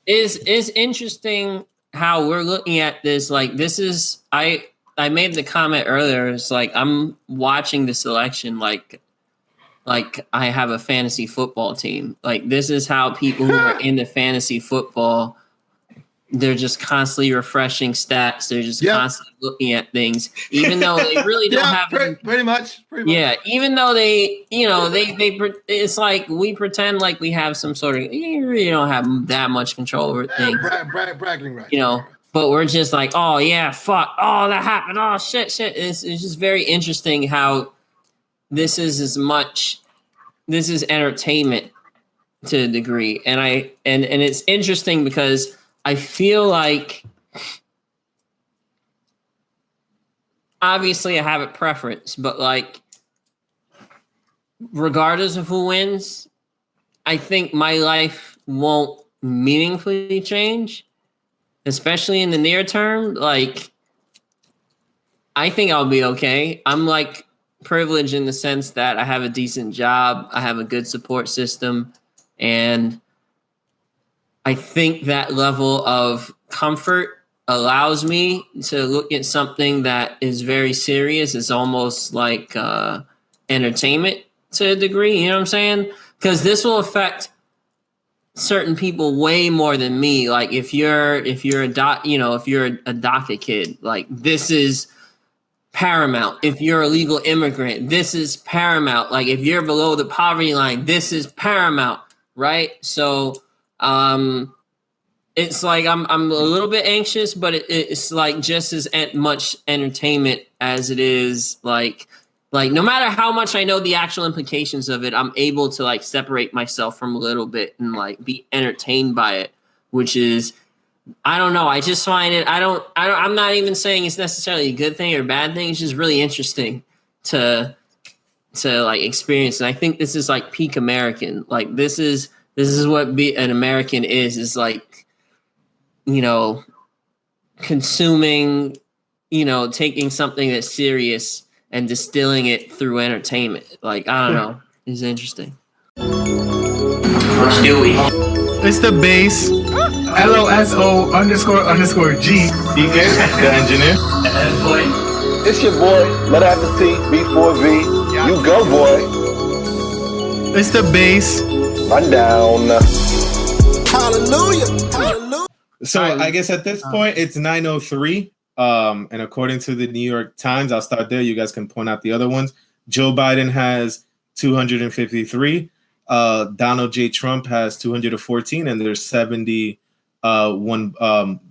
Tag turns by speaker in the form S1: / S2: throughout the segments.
S1: Is interesting how we're looking at this. Like this is I made the comment earlier. It's like I'm watching the selection like I have a fantasy football team. Like this is how people who are into fantasy football, they're just constantly refreshing stats. They're just constantly looking at things, even though they really don't have
S2: pretty much.
S1: Yeah, even though they, it's like we pretend like we have some sort of, you really don't have that much control over things.
S2: Bragging rights.
S1: But we're just like, oh yeah, fuck, oh that happened, oh shit. It's just very interesting how this is entertainment to a degree, and it's interesting because I feel like obviously I have a preference, but like regardless of who wins, I think my life won't meaningfully change, especially in the near term. Like I think I'll be okay. I'm like privileged in the sense that I have a decent job, I have a good support system, and I think that level of comfort allows me to look at something that is very serious. It's almost like entertainment to a degree. You know what I'm saying? Because this will affect certain people way more than me. Like if you're a DACA kid, like this is paramount. If you're a legal immigrant, this is paramount. Like if you're below the poverty line, this is paramount, right? So it's like I'm a little bit anxious, but it's like just as much entertainment as it is like no matter how much I know the actual implications of it, I'm able to like separate myself from a little bit and like be entertained by it, which is, I don't know. I just find it, I'm not even saying it's necessarily a good thing or a bad thing. It's just really interesting to like experience. And I think this is like peak American. Like this is what an American is like, consuming, taking something that's serious and distilling it through entertainment. Like, I don't know. It's interesting. What's Dewey?
S3: It's the base. LOSO__G.
S4: DK, the engineer.
S5: It's your boy, Let Have the T, B4V. You go, boy.
S3: It's the base.
S5: Run down.
S6: Hallelujah.
S4: So I guess at this point it's 9:03. And according to the New York Times, I'll start there. You guys can point out the other ones. Joe Biden has 253. Donald J. Trump has 214, and there's 71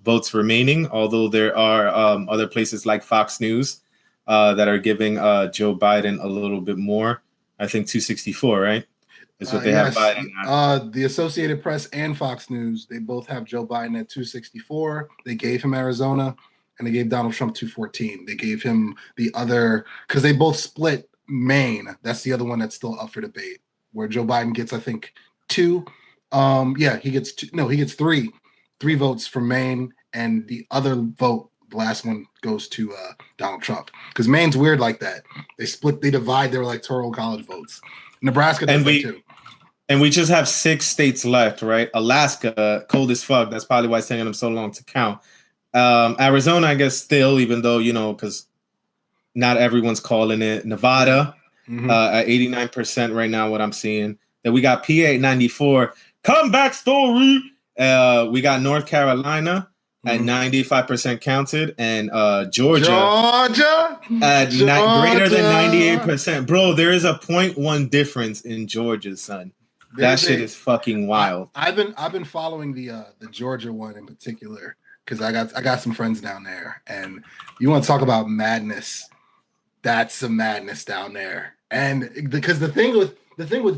S4: votes remaining. Although there are other places like Fox News that are giving Joe Biden a little bit more. I think 264, right? Is what they have Biden at.
S2: The Associated Press and Fox News, they both have Joe Biden at 264. They gave him Arizona, and they gave Donald Trump 214. They gave him the other, because they both split Maine. That's the other one that's still up for debate, where Joe Biden gets, I think, 2. He gets 2. No, he gets 3 votes from Maine, and the other vote, the last one, goes to Donald Trump. Because Maine's weird like that. They divide their electoral college votes. Nebraska does that too.
S4: And we just have 6 states left, right? Alaska, cold as fuck. That's probably why it's taking them so long to count. Arizona, I guess, still, even though, because not everyone's calling it. Nevada, at 89% right now, what I'm seeing. Then we got PA at 94. Comeback story. We got North Carolina at 95% counted, and Georgia at greater than 98%. Bro, there is a 0.1 difference in Georgia, son. That shit is fucking wild.
S2: I've been following the Georgia one in particular because I got some friends down there, and you want to talk about madness? That's some madness down there. And because the thing with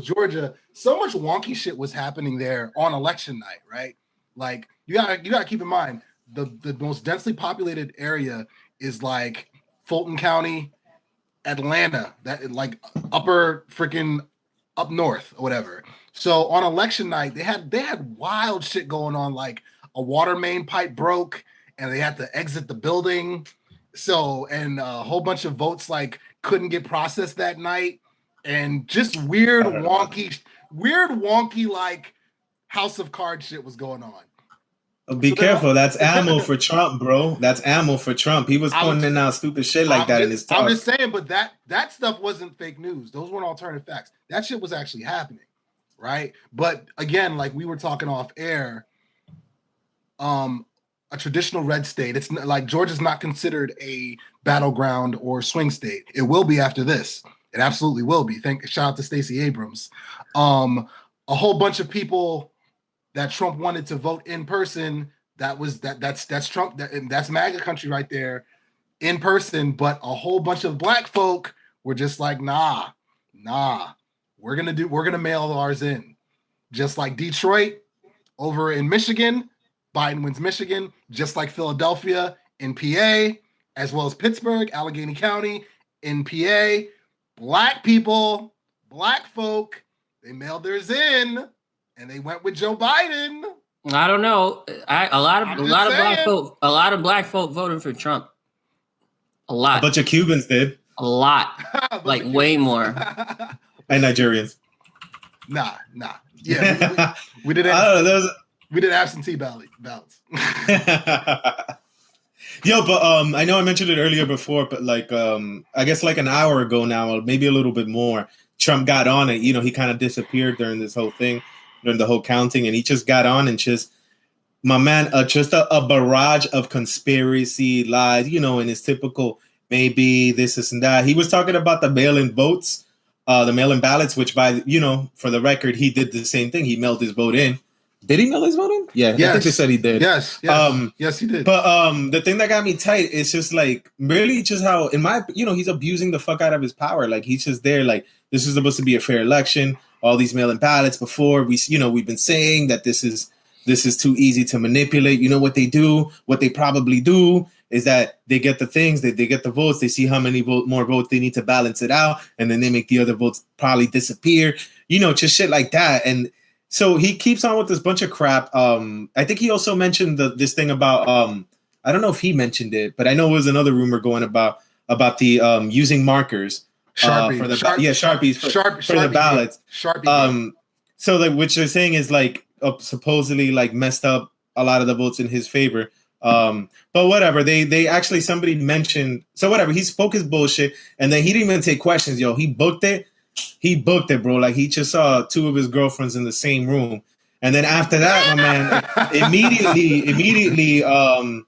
S2: Georgia, so much wonky shit was happening there on election night, right? Like you gotta keep in mind the most densely populated area is like Fulton County, Atlanta, that like upper freaking up north or whatever. So on election night, they had wild shit going on, like a water main pipe broke and they had to exit the building. So, and a whole bunch of votes like couldn't get processed that night, and just weird wonky like House of Cards shit was going on.
S4: Be
S2: So then-
S4: careful. That's ammo for Trump, bro. That's ammo for Trump. He was pointing out stupid shit like that in his talk.
S2: I'm just saying, but that stuff wasn't fake news. Those weren't alternative facts. That shit was actually happening, right? But again, like we were talking off air, a traditional red state. It's not, like Georgia's not considered a battleground or swing state. It will be after this. It absolutely will be. Shout out to Stacey Abrams. A whole bunch of people that Trump wanted to vote in person. That's Trump. That's MAGA country right there, in person. But a whole bunch of black folk were just like, nah. We're gonna mail ours in, just like Detroit over in Michigan. Biden wins Michigan, just like Philadelphia in PA, as well as Pittsburgh, Allegheny County in PA. Black people, black folk, they mailed theirs in, and they went with Joe Biden.
S1: I don't know. A lot of black folk voted for Trump. A lot.
S4: A bunch of Cubans did.
S1: A lot. Like way more.
S4: And Nigerians.
S2: Nah. Yeah, we did.
S4: I don't know.
S2: We did absentee ballots.
S4: Yo, but I know I mentioned it earlier before, but like I guess like an hour ago now, maybe a little bit more, Trump got on it. You know, he kind of disappeared during this whole thing, during the whole counting, and he just got on and just, my man, just a barrage of conspiracy lies, you know, in his typical maybe this and that. He was talking about the mail-in votes, the mail-in ballots, which for the record, he did the same thing. He mailed his vote in. Did he mail his vote in? Yeah, yes. I think they said he did.
S2: Yes, yes, he did.
S4: But the thing that got me tight is just like really just how he's abusing the fuck out of his power. Like he's just there. Like this is supposed to be a fair election. All these mail-in ballots before we've been saying that this is too easy to manipulate. You know what they do? What they probably do is that they get the things, they get the votes, they see how many more votes they need to balance it out, and then they make the other votes probably disappear. You know, just shit like that. And so he keeps on with this bunch of crap. I think he also mentioned this thing about I don't know if he mentioned it, but I know it was another rumor going about the using markers
S2: Sharpies.
S4: for the Sharpies for the ballots.
S2: Sharpie.
S4: So like what you're saying is like supposedly like messed up a lot of the votes in his favor. But whatever, they actually, somebody mentioned, so whatever, he spoke his bullshit and then he didn't even take questions. Yo, he booked it, bro. Like he just saw two of his girlfriends in the same room. And then after that, my man, immediately, I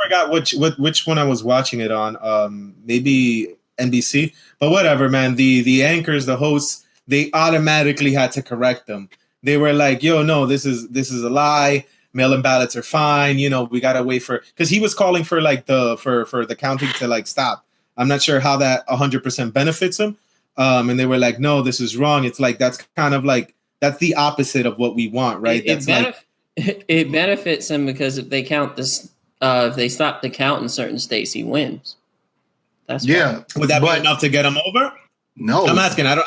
S4: forgot which one I was watching it on. Maybe NBC, but whatever, man. The anchors, the hosts, they automatically had to correct them. They were like, "Yo, no, this is a lie. Mail-in ballots are fine. You know, we gotta wait for," because he was calling for like for the counting to like stop. I'm not sure how that 100% benefits him. And they were like, "No, this is wrong." It's like that's kind of like that's the opposite of what we want, right?
S1: It benefits him because if they count this, if they stop the count in certain states, he wins. That's
S2: yeah.
S4: Would that be enough to get him over?
S2: No,
S4: I'm asking. I'm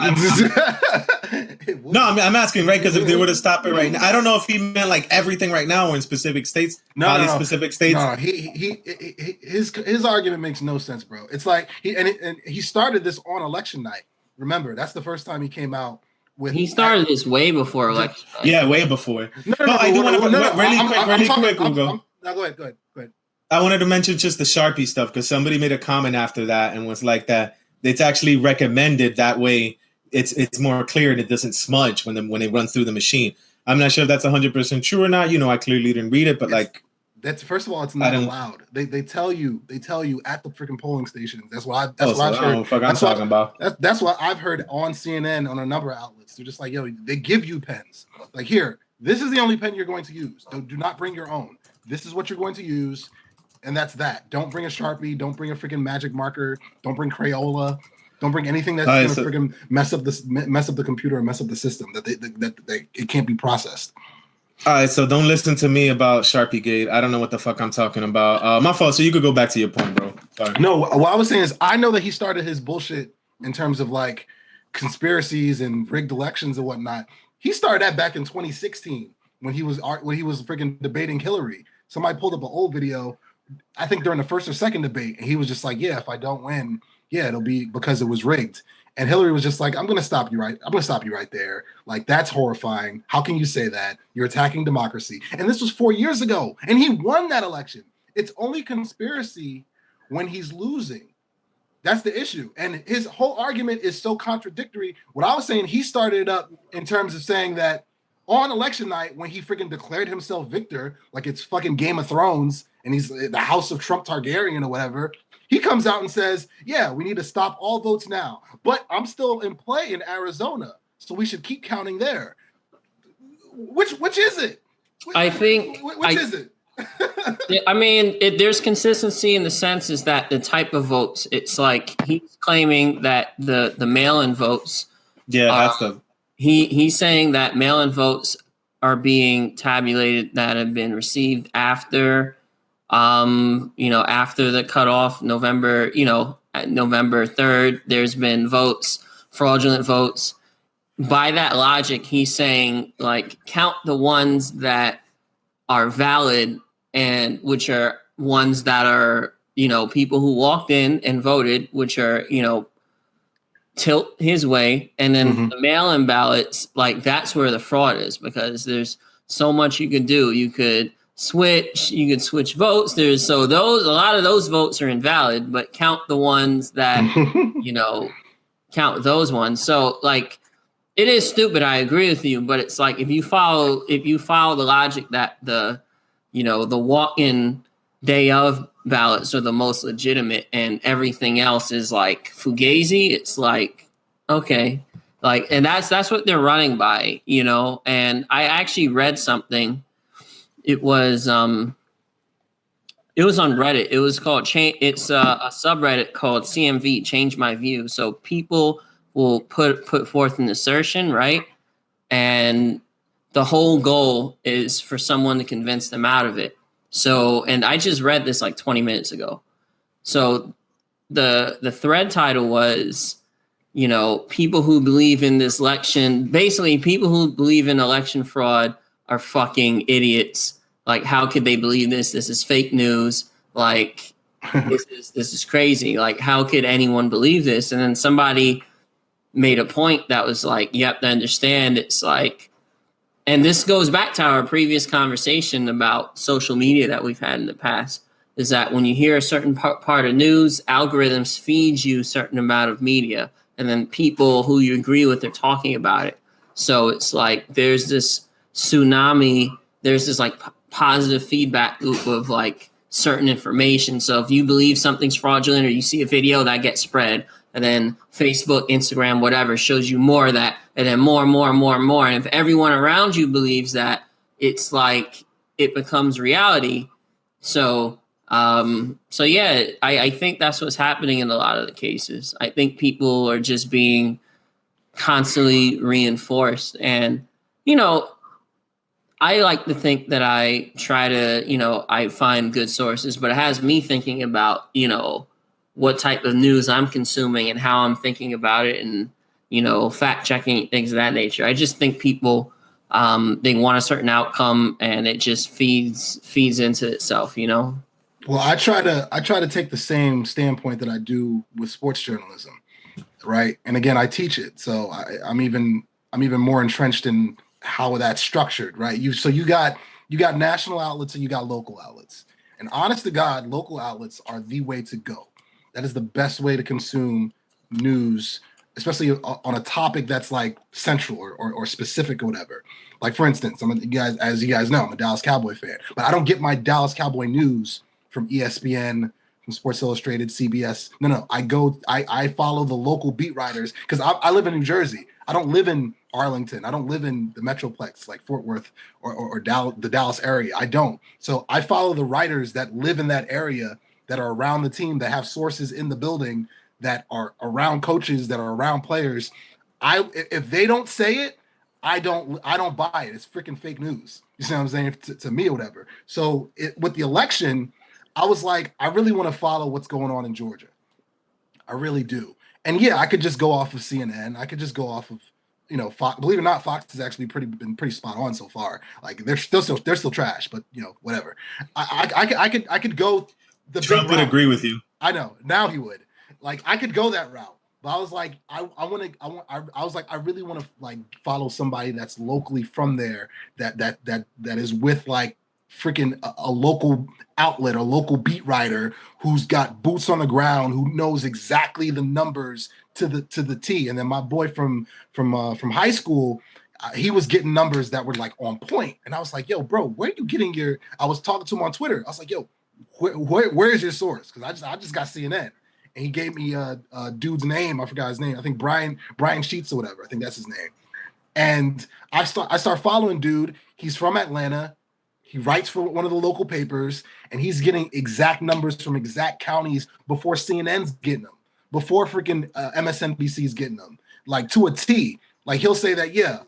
S4: asking, right? Because if they were to stop it right now, I don't know if he meant like everything right now or in specific states.
S2: No.
S4: Specific states.
S2: No, his argument makes no sense, bro. It's like he started this on election night. Remember, that's the first time he came out with.
S1: He started this way before election night.
S4: Yeah, way before.
S2: No,
S4: I do want to really quick, Hugo.
S2: No, go ahead.
S4: I wanted to mention just the Sharpie stuff because somebody made a comment after that and was like that. It's actually recommended that way. It's more clear and it doesn't smudge when it runs through the machine. I'm not sure if that's 100% true or not. You know, I clearly didn't read it, but
S2: that's first of all, it's not allowed. They tell you at the freaking polling stations. That's what I've heard. That's what I've heard on CNN on a number of outlets. They're just like, yo, they give you pens. Like here, this is the only pen you're going to use. Do not bring your own. This is what you're going to use. And that's that. Don't bring a Sharpie. Don't bring a freaking magic marker. Don't bring Crayola. Don't bring anything that's going to freaking mess up the computer or mess up the system. That it can't be processed.
S4: All right, so don't listen to me about Sharpie Gate. I don't know what the fuck I'm talking about. My fault. So you could go back to your point, bro. Sorry.
S2: No, what I was saying is I know that he started his bullshit in terms of like conspiracies and rigged elections and whatnot. He started that back in 2016 when he was freaking debating Hillary. Somebody pulled up an old video, I think during the first or second debate, and he was just like, "Yeah, if I don't win, yeah, it'll be because it was rigged." And Hillary was just like, I'm going to stop you right there. Like, that's horrifying. How can you say that? You're attacking democracy. And this was 4 years ago, and he won that election. It's only conspiracy when he's losing. That's the issue. And his whole argument is so contradictory. What I was saying, he started up in terms of saying that on election night, when he freaking declared himself victor, like it's fucking Game of Thrones, and he's the House of Trump Targaryen or whatever, he comes out and says, yeah, we need to stop all votes now. But I'm still in play in Arizona, so we should keep counting there. Which is it?
S1: I think...
S2: Which is it?
S1: I mean, there's consistency in the sense is that the type of votes, it's like he's claiming that the mail-in votes...
S4: Yeah, that's the...
S1: He's saying that mail-in votes are being tabulated that have been received after... after the cutoff, November 3rd, there's been votes, fraudulent votes. By that logic, he's saying, like, count the ones that are valid and which are ones that are, people who walked in and voted, which are, tilt his way. And then the mail-in ballots, like, that's where the fraud is, because there's so much you could do. You could switch votes. A lot of those votes are invalid, but count the ones that, count those ones. So, like, it is stupid. I agree with you, but it's like, if you follow the logic that the walk-in day of ballots are the most legitimate and everything else is like fugazi, it's like, okay, like, and that's what they're running by, and I actually read something. It was on Reddit. It was called it's a subreddit called CMV, Change My View. So people will put forth an assertion, right? And the whole goal is for someone to convince them out of it. So, and I just read this like 20 minutes ago. So the thread title was, people who believe in this election, basically people who believe in election fraud are fucking idiots. Like, how could they believe this? This is fake news. Like, this is crazy. Like, how could anyone believe this? And then somebody made a point that was like, you have to understand, it's like, and this goes back to our previous conversation about social media that we've had in the past, is that when you hear a certain part of news, algorithms feed you a certain amount of media, and then people who you agree with are talking about it. So it's like, there's this tsunami, there's this like positive feedback loop of like certain information. So if you believe something's fraudulent or you see a video, that gets spread, and then Facebook, Instagram, whatever shows you more of that, and then more and more and more and more. And if everyone around you believes that, it's like it becomes reality. So yeah, I think that's what's happening in a lot of the cases. I think people are just being constantly reinforced. And, I like to think that I try to, I find good sources, but it has me thinking about, what type of news I'm consuming and how I'm thinking about it, and, fact checking, things of that nature. I just think people, they want a certain outcome, and it just feeds into itself, Well,
S2: I try to take the same standpoint that I do with sports journalism, right? And again, I teach it, so I'm even more entrenched in how that's structured, right? You got national outlets and you got local outlets, and honest to God, local outlets are the way to go. That is the best way to consume news, especially on a topic that's like central or specific or whatever. Like, for instance, as you guys know, I'm a Dallas Cowboy fan, but I don't get my Dallas Cowboy news from ESPN, from Sports Illustrated, CBS. No, I follow the local beat writers, because I live in New Jersey. I don't live in Arlington. I don't live in the Metroplex like Fort Worth or the Dallas area. I don't. So I follow the writers that live in that area, that are around the team, that have sources in the building, that are around coaches, that are around players. If they don't say it, I don't buy it. It's freaking fake news. You see what I'm saying? To me or whatever. So with the election, I was like, I really want to follow what's going on in Georgia. I really do. And yeah, I could just go off of CNN. I could just go off of, Fox. Believe it or not, Fox has actually been pretty spot on so far. Like, they're still trash, but whatever. I could go.
S4: Trump would agree with you.
S2: I know. Now he would. Like, I could go that route. But I was like, I was like, I really want to like follow somebody that's locally from there that is with like freaking a local outlet or local beat writer who's got boots on the ground, who knows exactly the numbers to the T. And then my boy from high school, he was getting numbers that were like on point. And I was like, yo, bro, where are you getting your? I was talking to him on Twitter. I was like, yo, where's your source? Because I just got CNN. And he gave me a dude's name. I forgot his name. I think Brian Sheets or whatever. I think that's his name. And I start following dude. He's from Atlanta. He writes for one of the local papers, and he's getting exact numbers from exact counties before CNN's getting them, before freaking MSNBC's getting them, like to a T. Like he'll say that, yeah,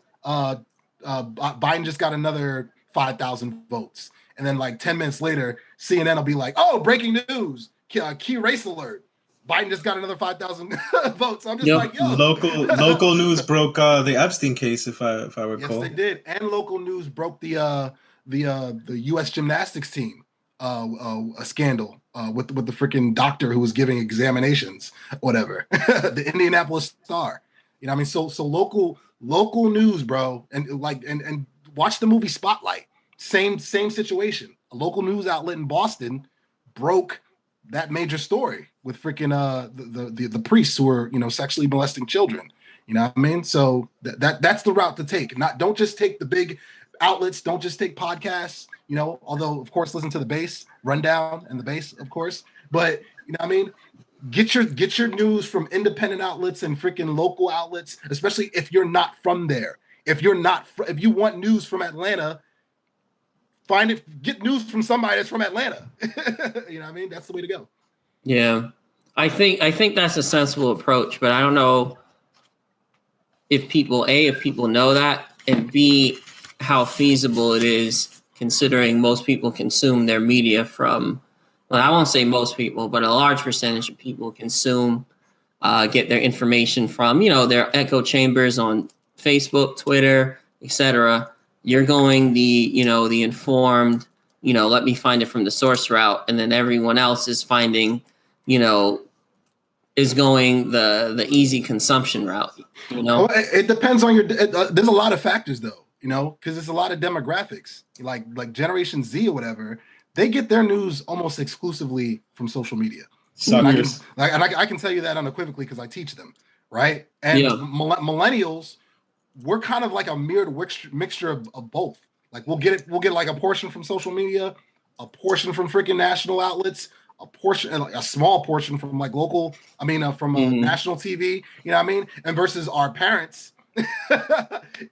S2: Biden just got another 5,000 votes. And then like 10 minutes later, CNN will be like, oh, breaking news, key race alert. Biden just got another 5,000 votes. I'm just like, yo.
S4: Local news broke the Epstein case, if I recall.
S2: Yes, they did. And local news broke the U.S. gymnastics team a scandal with the freaking doctor who was giving examinations, whatever. The Indianapolis Star. You know what I mean? So local news, bro. And like and watch the movie Spotlight. Same situation. A local news outlet in Boston broke that major story with freaking the priests who were, you know, sexually molesting children. You know what I mean? So that's the route to take. Don't just take the big outlets, don't just take podcasts, you know, although of course listen to the Base Rundown and the Base, of course. But you know what I mean? Get your news from independent outlets and freaking local outlets, especially if you're not from there. If you want news from Atlanta, get news from somebody that's from Atlanta. You know what I mean? That's the way to go.
S1: Yeah. I think that's a sensible approach, but I don't know if people know that, and B, how feasible it is, considering most people consume their media from, well, I won't say most people, but a large percentage of people consume, get their information from, you know, their echo chambers on Facebook, Twitter, etc. You're going the informed, you know, let me find it from the source route, and then everyone else is finding, you know, is going the easy consumption route, you know?
S2: Well, it depends on your, there's a lot of factors though, you know, because there's a lot of demographics, like Generation Z or whatever, they get their news almost exclusively from social media.
S4: Suckers.
S2: I can tell you that unequivocally because I teach them, right? And millennials, we're kind of like a mirrored mixture of both. Like we'll get like a portion from social media, a portion from freaking national outlets, a small portion from like local, from national TV, you know what I mean? And versus our parents,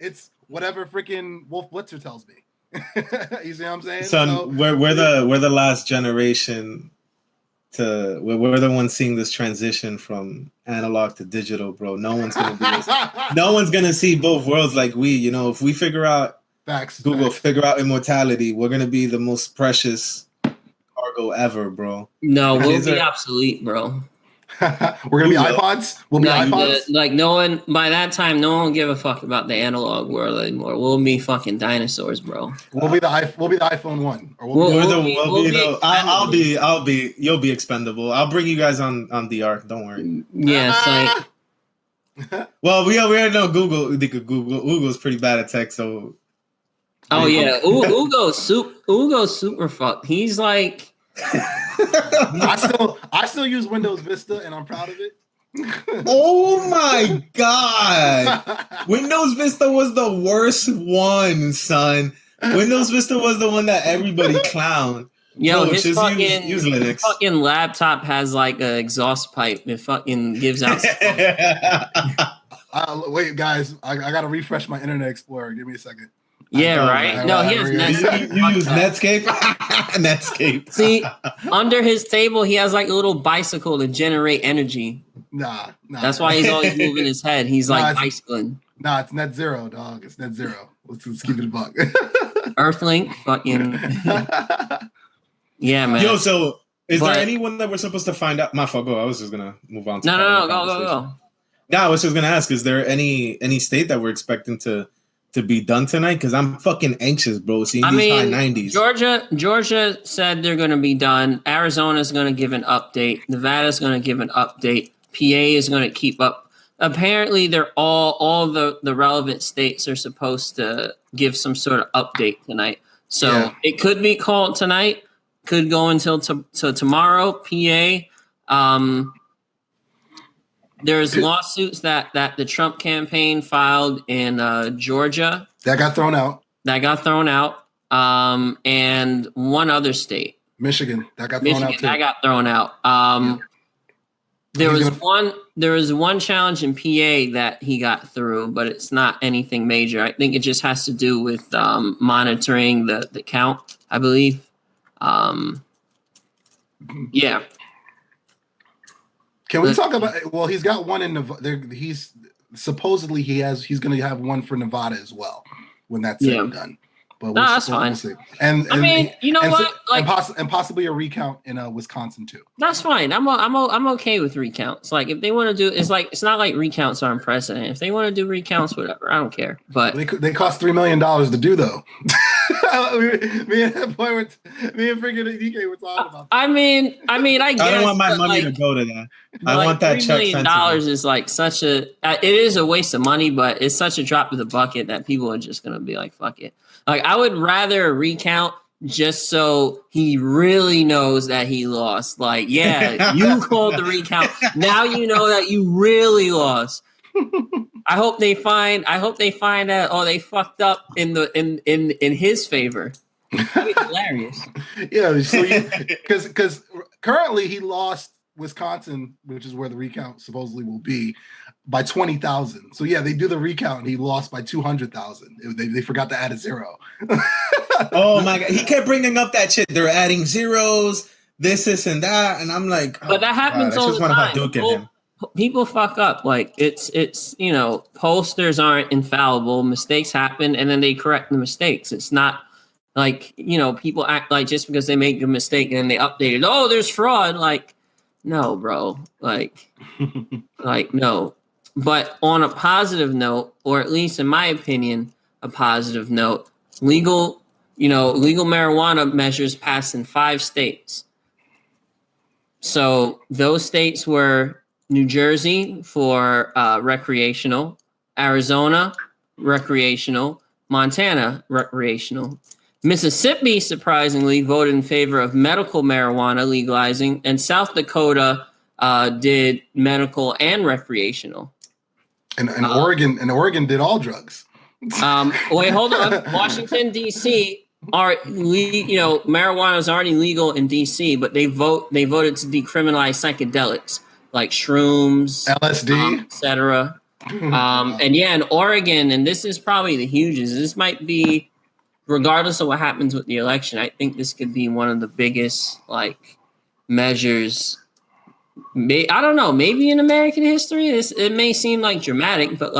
S2: it's whatever freaking Wolf Blitzer tells me. You see what I'm saying?
S4: Son, we're the last generation we're the ones seeing this transition from analog to digital, bro. No one's gonna see both worlds like we, you know. If we figure out figure out immortality, we're gonna be the most precious cargo ever, bro.
S1: No, we'll be obsolete, bro.
S2: We're gonna be iPods. We'll be iPods.
S1: Like no one by that time, no one will give a fuck about the analog world anymore. We'll be fucking dinosaurs, bro.
S2: We'll be the iPhone 1.
S4: You'll be expendable. I'll bring you guys on the arc. Don't worry.
S1: Yeah.
S4: Well, we already know Google's pretty bad at tech, so.
S1: Oh yeah, Ugo's super fucked. He's like.
S2: I still use Windows Vista and I'm proud of it.
S4: Oh my god. Windows Vista was the worst one, son. Windows Vista was the one that everybody clowned.
S1: Yo, his use Linux. Fucking laptop has like an exhaust pipe. It fucking gives out.
S2: Wait, guys, I gotta refresh my Internet Explorer. Give me a second.
S1: Yeah, right. No, he has Netscape.
S4: You use Netscape? Netscape.
S1: See, under his table, he has like a little bicycle to generate energy.
S2: Nah.
S1: That's why he's always moving his head. He's like bicycling.
S2: Nah, it's net zero, dog. It's net zero. Let's keep it a buck.
S1: Earthlink, fucking. Yeah, man.
S4: Yo, so is there anyone that we're supposed to find out? My fault. Go. I was just gonna move on.
S1: No, go.
S4: Yeah, I was just gonna ask: is there any state that we're expecting to be done tonight? Because I'm fucking anxious, bro. Seeing these high 90s. Georgia
S1: said they're going to be done. Arizona's going to give an update. Nevada's going to give an update. PA is going to keep up. Apparently, they're all the relevant states are supposed to give some sort of update tonight. So it could be called tonight, could go until tomorrow. PA. There's lawsuits that the Trump campaign filed in Georgia.
S2: That got thrown out.
S1: And one other state.
S2: Michigan. That got thrown out too. There was one challenge in PA that he got through, but it's not anything major. I think it just has to do with monitoring the count, I believe. Yeah. Can we talk about? Well, he's got one in Nevada. He's supposedly he's going to have one for Nevada as well when that's said and done. But
S1: that's fine.
S2: We'll see. And
S1: I mean, you know what?
S2: And possibly a recount in Wisconsin too.
S1: That's fine. I'm okay with recounts. Like if they want to do, it's not like recounts are unprecedented. If they want to do recounts, whatever, I don't care. But
S2: they cost $3 million to do though. me and freaking DK were talking about that.
S1: I mean, I guess.
S4: I don't want my money to go to that. I want that check. $3 million
S1: is like such a. It is a waste of money, but it's such a drop in the bucket that people are just gonna be like, fuck it. Like I would rather recount just so he really knows that he lost. Like, yeah, you called the recount. Now you know that you really lost. I hope they find that they fucked up in his favor. That'd be hilarious.
S2: Yeah, so because currently he lost Wisconsin, which is where the recount supposedly will be, by 20,000. So yeah, they do the recount and he lost by 200,000. They forgot to add a zero.
S4: Oh my god, he kept bringing up that shit. They're adding zeros, this and that, and I'm like,
S1: but that happens all the time. People fuck up. Like it's pollsters aren't infallible. Mistakes happen, and then they correct the mistakes. It's not like people act like just because they make a mistake and then they update it. Oh, there's fraud. Like, no, bro. Like no. But on a positive note, or at least in my opinion, a positive note, legal marijuana measures passed in 5 states. So those states were New Jersey for recreational, Arizona, recreational, Montana, recreational. Mississippi, surprisingly, voted in favor of medical marijuana legalizing, and South Dakota did medical and recreational.
S2: And Oregon did all drugs.
S1: Wait, hold on. Washington, D.C. marijuana is already legal in D.C., but they voted to decriminalize psychedelics like shrooms,
S2: LSD,
S1: etc. And yeah, in Oregon, and this is probably the hugest. This might be, regardless of what happens with the election, I think this could be one of the biggest measures. I don't know, maybe in American history. It may seem like dramatic, but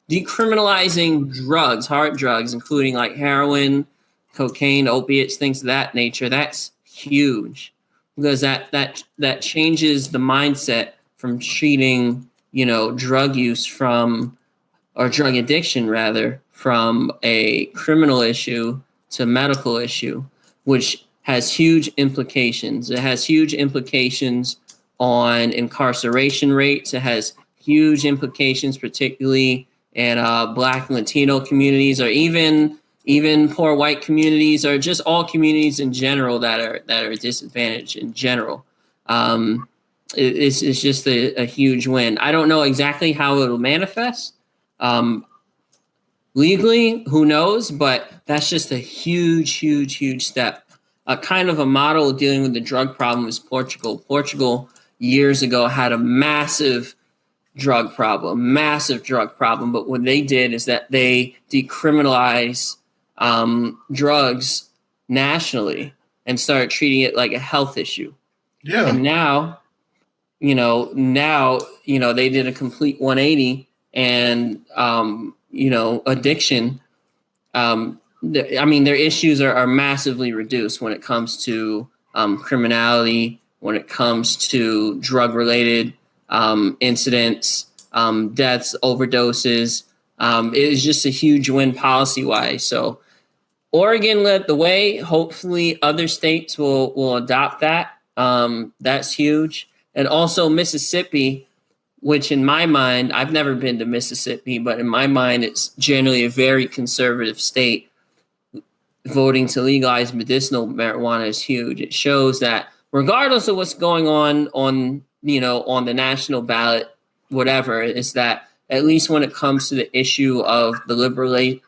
S1: decriminalizing drugs, hard drugs, including like heroin, cocaine, opiates, things of that nature. That's huge because that changes the mindset from treating, drug use or drug addiction rather, from a criminal issue to medical issue, which has huge implications. It has huge implications on incarceration rates. It has huge implications, particularly in Black and Latino communities, or even poor white communities, or just all communities in general that are disadvantaged in general. It's just a huge win. I don't know exactly how it'll manifest. Legally, who knows? But that's just a huge, huge, huge step. Kind of a model of dealing with the drug problem is Portugal. Portugal years ago had a massive drug problem. But what they did is that they decriminalized drugs nationally and started treating it like a health issue.
S2: Yeah.
S1: And now they did a complete 180 and, addiction. Their issues are massively reduced when it comes to criminality, when it comes to drug-related incidents, deaths, overdoses. It is just a huge win policy-wise. So Oregon led the way. Hopefully other states will adopt that. That's huge. And also Mississippi which in my mind, I've never been to Mississippi, but in my mind, it's generally a very conservative state. Voting to legalize medicinal marijuana is huge. It shows that regardless of what's going on the national ballot, whatever, is that at least when it comes to the issue of the liberalization,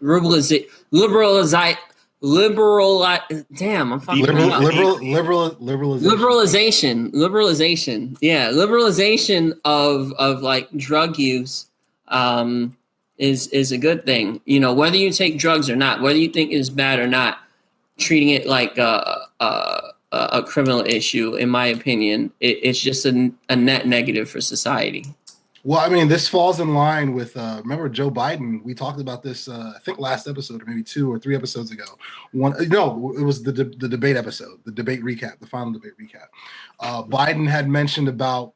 S1: of like drug use is a good thing. You know, whether you take drugs or not, whether you think it's bad or not, treating it like a criminal issue, in my opinion, it's just a net negative for society.
S2: Well, I mean, this falls in line with, remember Joe Biden? We talked about this, I think last episode, or maybe 2 or 3 episodes ago. It was the debate episode, the debate recap, the final debate recap. Biden had mentioned about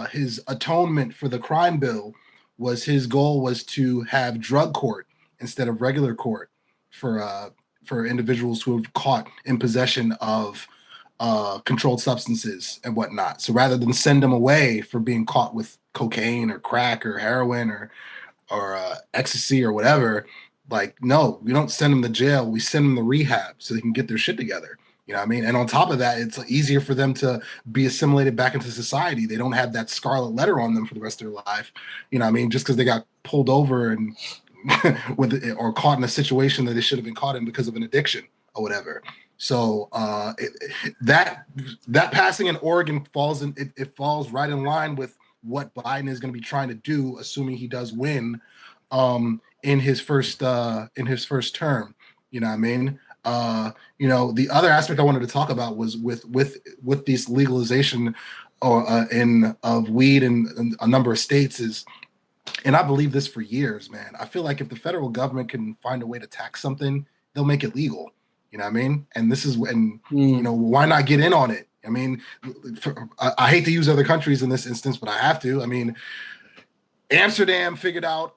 S2: his atonement for the crime bill was his goal was to have drug court instead of regular court for individuals who have caught in possession of controlled substances and whatnot. So rather than send them away for being caught with cocaine or crack or heroin or ecstasy or whatever, like, no, we don't send them to jail. We send them to rehab so they can get their shit together. You know what I mean? And on top of that, it's easier for them to be assimilated back into society. They don't have that scarlet letter on them for the rest of their life. You know what I mean? Just because they got pulled over and or caught in a situation that they should have been caught in because of an addiction or whatever. So that passing in Oregon falls right in line with what Biden is going to be trying to do, assuming he does win in his first term. You know what I mean? The other aspect I wanted to talk about was with this legalization of weed in a number of states is, and I believe this for years, man. I feel like if the federal government can find a way to tax something, they'll make it legal. You know what I mean? And this is when, why not get in on it? I mean, I hate to use other countries in this instance, but I have to. I mean, Amsterdam figured out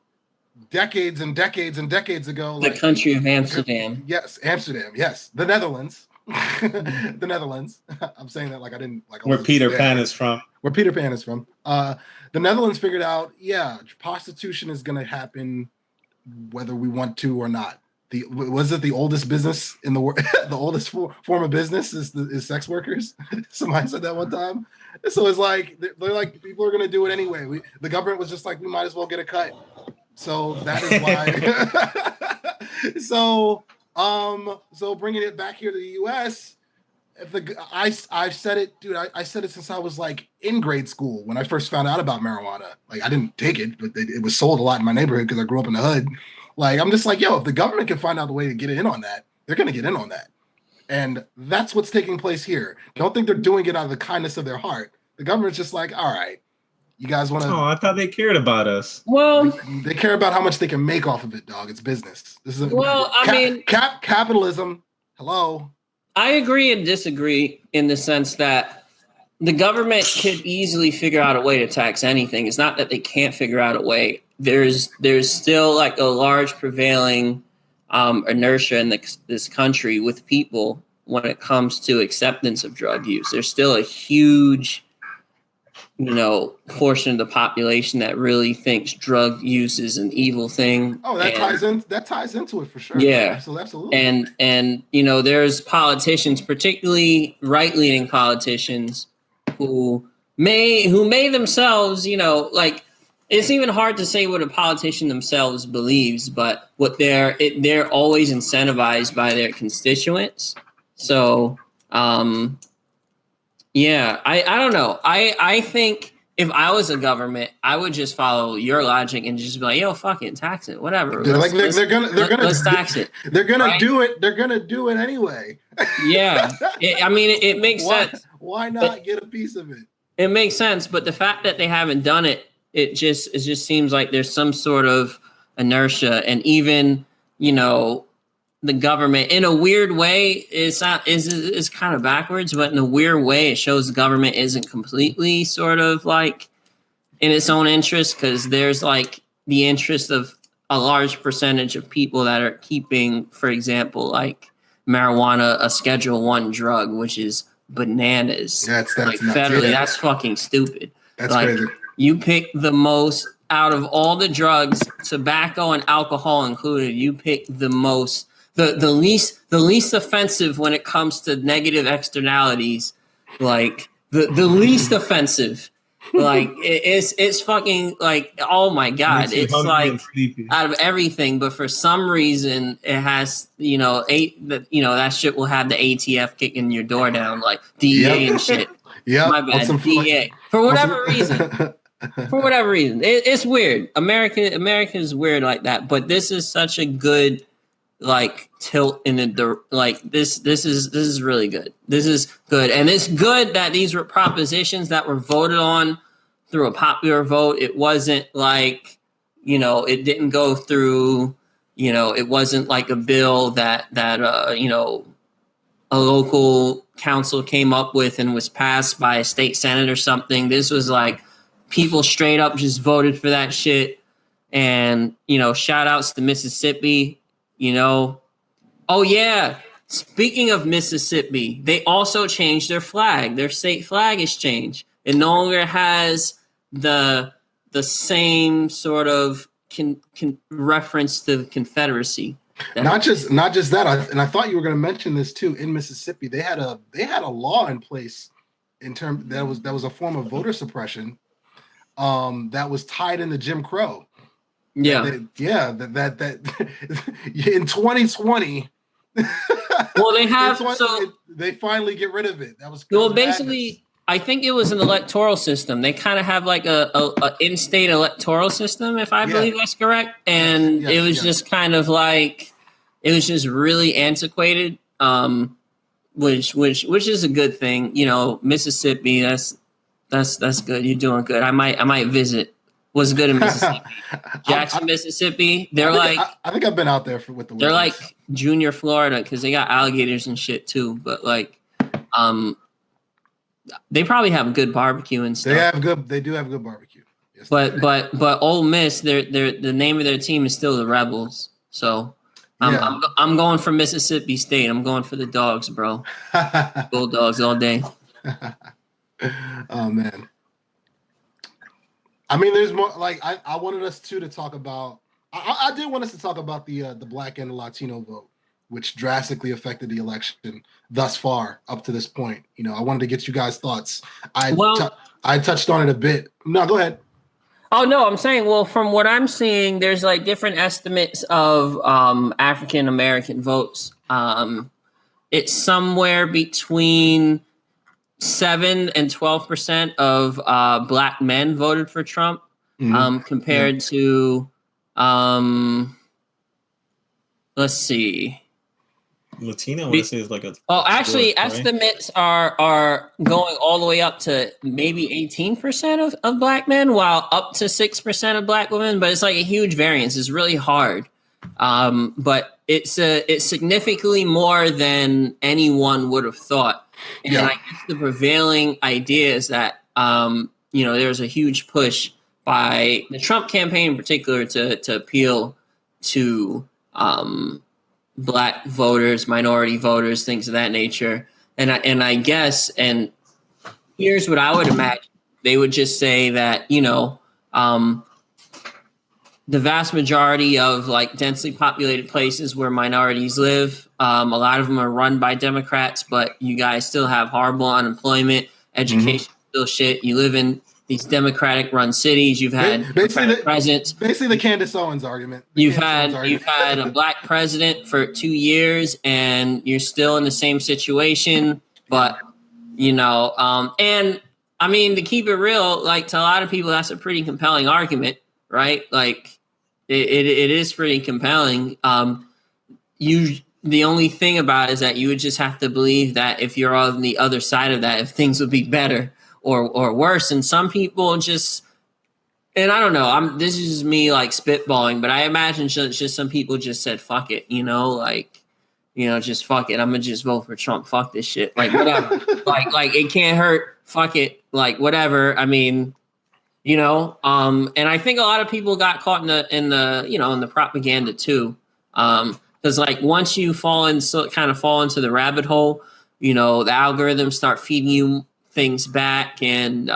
S2: decades and decades and decades ago.
S1: The country of Amsterdam.
S2: Yes, Amsterdam. Yes, the Netherlands. The Netherlands. I'm saying that like I didn't like.
S4: Where Peter Pan is from.
S2: Where Peter Pan is from. The Netherlands figured out, prostitution is going to happen whether we want to or not. Was it the oldest business in the world? The oldest form of business is sex workers. Somebody said that one time. So it's like they're like, people are going to do it anyway. The government was just like, we might as well get a cut. So that is why. So bringing it back here to the U.S. I've said it, dude. I said it since I was like in grade school when I first found out about marijuana. Like I didn't take it, but it was sold a lot in my neighborhood because I grew up in the hood. Like I'm just like, if the government can find out a way to get in on that, they're gonna get in on that, and that's what's taking place here. Don't think they're doing it out of the kindness of their heart. The government's just like, all right, you guys want to?
S4: Oh, I thought they cared about us.
S1: Well,
S2: they care about how much they can make off of it, dog. It's business. This is capitalism. Hello.
S1: I agree and disagree in the sense that the government could easily figure out a way to tax anything. It's not that they can't figure out a way. There's still like a large prevailing inertia in this country with people when it comes to acceptance of drug use. There's still a huge, portion of the population that really thinks drug use is an evil thing.
S2: Oh, that ties into it for sure.
S1: Yeah,
S2: absolutely.
S1: And there's politicians, particularly right-leaning politicians, who may themselves, like. It's even hard to say what a politician themselves believes, but what they're always incentivized by their constituents. So, I don't know. I think if I was a government, I would just follow your logic and just be like, fuck it, tax it, whatever.
S2: Let's
S1: tax it.
S2: They're gonna do it. They're gonna do it anyway.
S1: Yeah, it makes sense.
S2: Why not get a piece of it?
S1: It makes sense, but the fact that they haven't done it. It just seems like there's some sort of inertia, and even the government in a weird way is kind of backwards, but in a weird way it shows the government isn't completely sort of like in its own interest, because there's like the interest of a large percentage of people that are keeping, for example, like marijuana a Schedule I drug, which is bananas.
S2: That's
S1: like
S2: nuts.
S1: federally, that's fucking stupid.
S2: That's
S1: like,
S2: crazy.
S1: You pick the most out of all the drugs, tobacco and alcohol included. You pick the most, the least offensive when it comes to negative externalities. Like the least offensive. Like it's fucking like, oh my god,
S4: Makes you
S1: it's
S4: hungry
S1: like
S4: and sleepy.
S1: out of everything, but for some reason it has, that shit will have the ATF kicking your door down, like DEA and shit.
S2: Yeah,
S1: My bad, DEA. For whatever reason. For whatever reason, it's weird. America is weird like that. But this is such a good like tilt in the like this is really good. This is good, and it's good that these were propositions that were voted on through a popular vote. It wasn't like, it didn't go through, it wasn't like a bill that a local council came up with and was passed by a state senate or something. This was like people straight up just voted for that shit. And, shout outs to Mississippi, Oh, yeah. Speaking of Mississippi, they also changed their flag. Their state flag has changed. It no longer has the same sort of reference to the Confederacy.
S2: Not just that. And I thought you were going to mention this too. In Mississippi, they had a law in place that was a form of voter suppression. That was tied into Jim Crow.
S1: Yeah.
S2: That in 2020.
S1: Well, they have
S2: they finally get rid of it. That was
S1: basically
S2: madness.
S1: I think it was an electoral system. They kind of have like a in-state electoral system, if I believe that's correct. And it was just kind of like, it was just really antiquated. Which is a good thing. Mississippi, that's good. You're doing good. I might visit. Was good in Mississippi. Jackson, Mississippi.
S2: I think I've been out there with the.
S1: They're
S2: winters.
S1: like junior Florida because they got alligators and shit too. But like, they probably have good barbecue and stuff.
S2: They do have good barbecue. Yes,
S1: but Ole Miss, the name of their team is still the Rebels. So I'm going for Mississippi State. I'm going for the dogs, bro. Bulldogs all day.
S2: Oh man. I mean, there's more. Like I wanted us to talk about. I did want us to talk about the Black and the Latino vote, which drastically affected the election thus far up to this point. I wanted to get you guys' thoughts. I touched on it a bit. No, go ahead.
S1: Oh no, I'm saying, well, from what I'm seeing, there's like different estimates of African American votes. It's somewhere between 7 and 12% of Black men voted for Trump, compared to, let's see.
S4: Latino, I want to say is like a.
S1: Oh, actually,
S4: right?
S1: estimates are going all the way up to maybe 18% of Black men, while up to 6% of Black women. But it's like a huge variance. It's really hard. But it's significantly more than anyone would have thought. And I guess the prevailing idea is that there's a huge push by the Trump campaign in particular to appeal to Black voters, minority voters, things of that nature. And I guess, and here's what I would imagine, they would just say that, the vast majority of like densely populated places where minorities live, a lot of them are run by Democrats, but you guys still have horrible unemployment, education still shit. You live in these Democratic run cities. You've had presidents.
S2: Basically the Candace Owens argument.
S1: You've had a Black president for 2 years and you're still in the same situation. But, and I mean, to keep it real, like to a lot of people, that's a pretty compelling argument, right? Like it is pretty compelling. The only thing about it is that you would just have to believe that if you're on the other side of that, if things would be better or worse. And some people just, and I don't know, this is just me like spitballing, but I imagine just some people just said, fuck it, just fuck it. I'm gonna just vote for Trump. Fuck this shit. Like whatever. like it can't hurt. Fuck it. Like whatever. I mean, and I think a lot of people got caught in the propaganda too. Because like once you fall into the rabbit hole, the algorithms start feeding you things back, and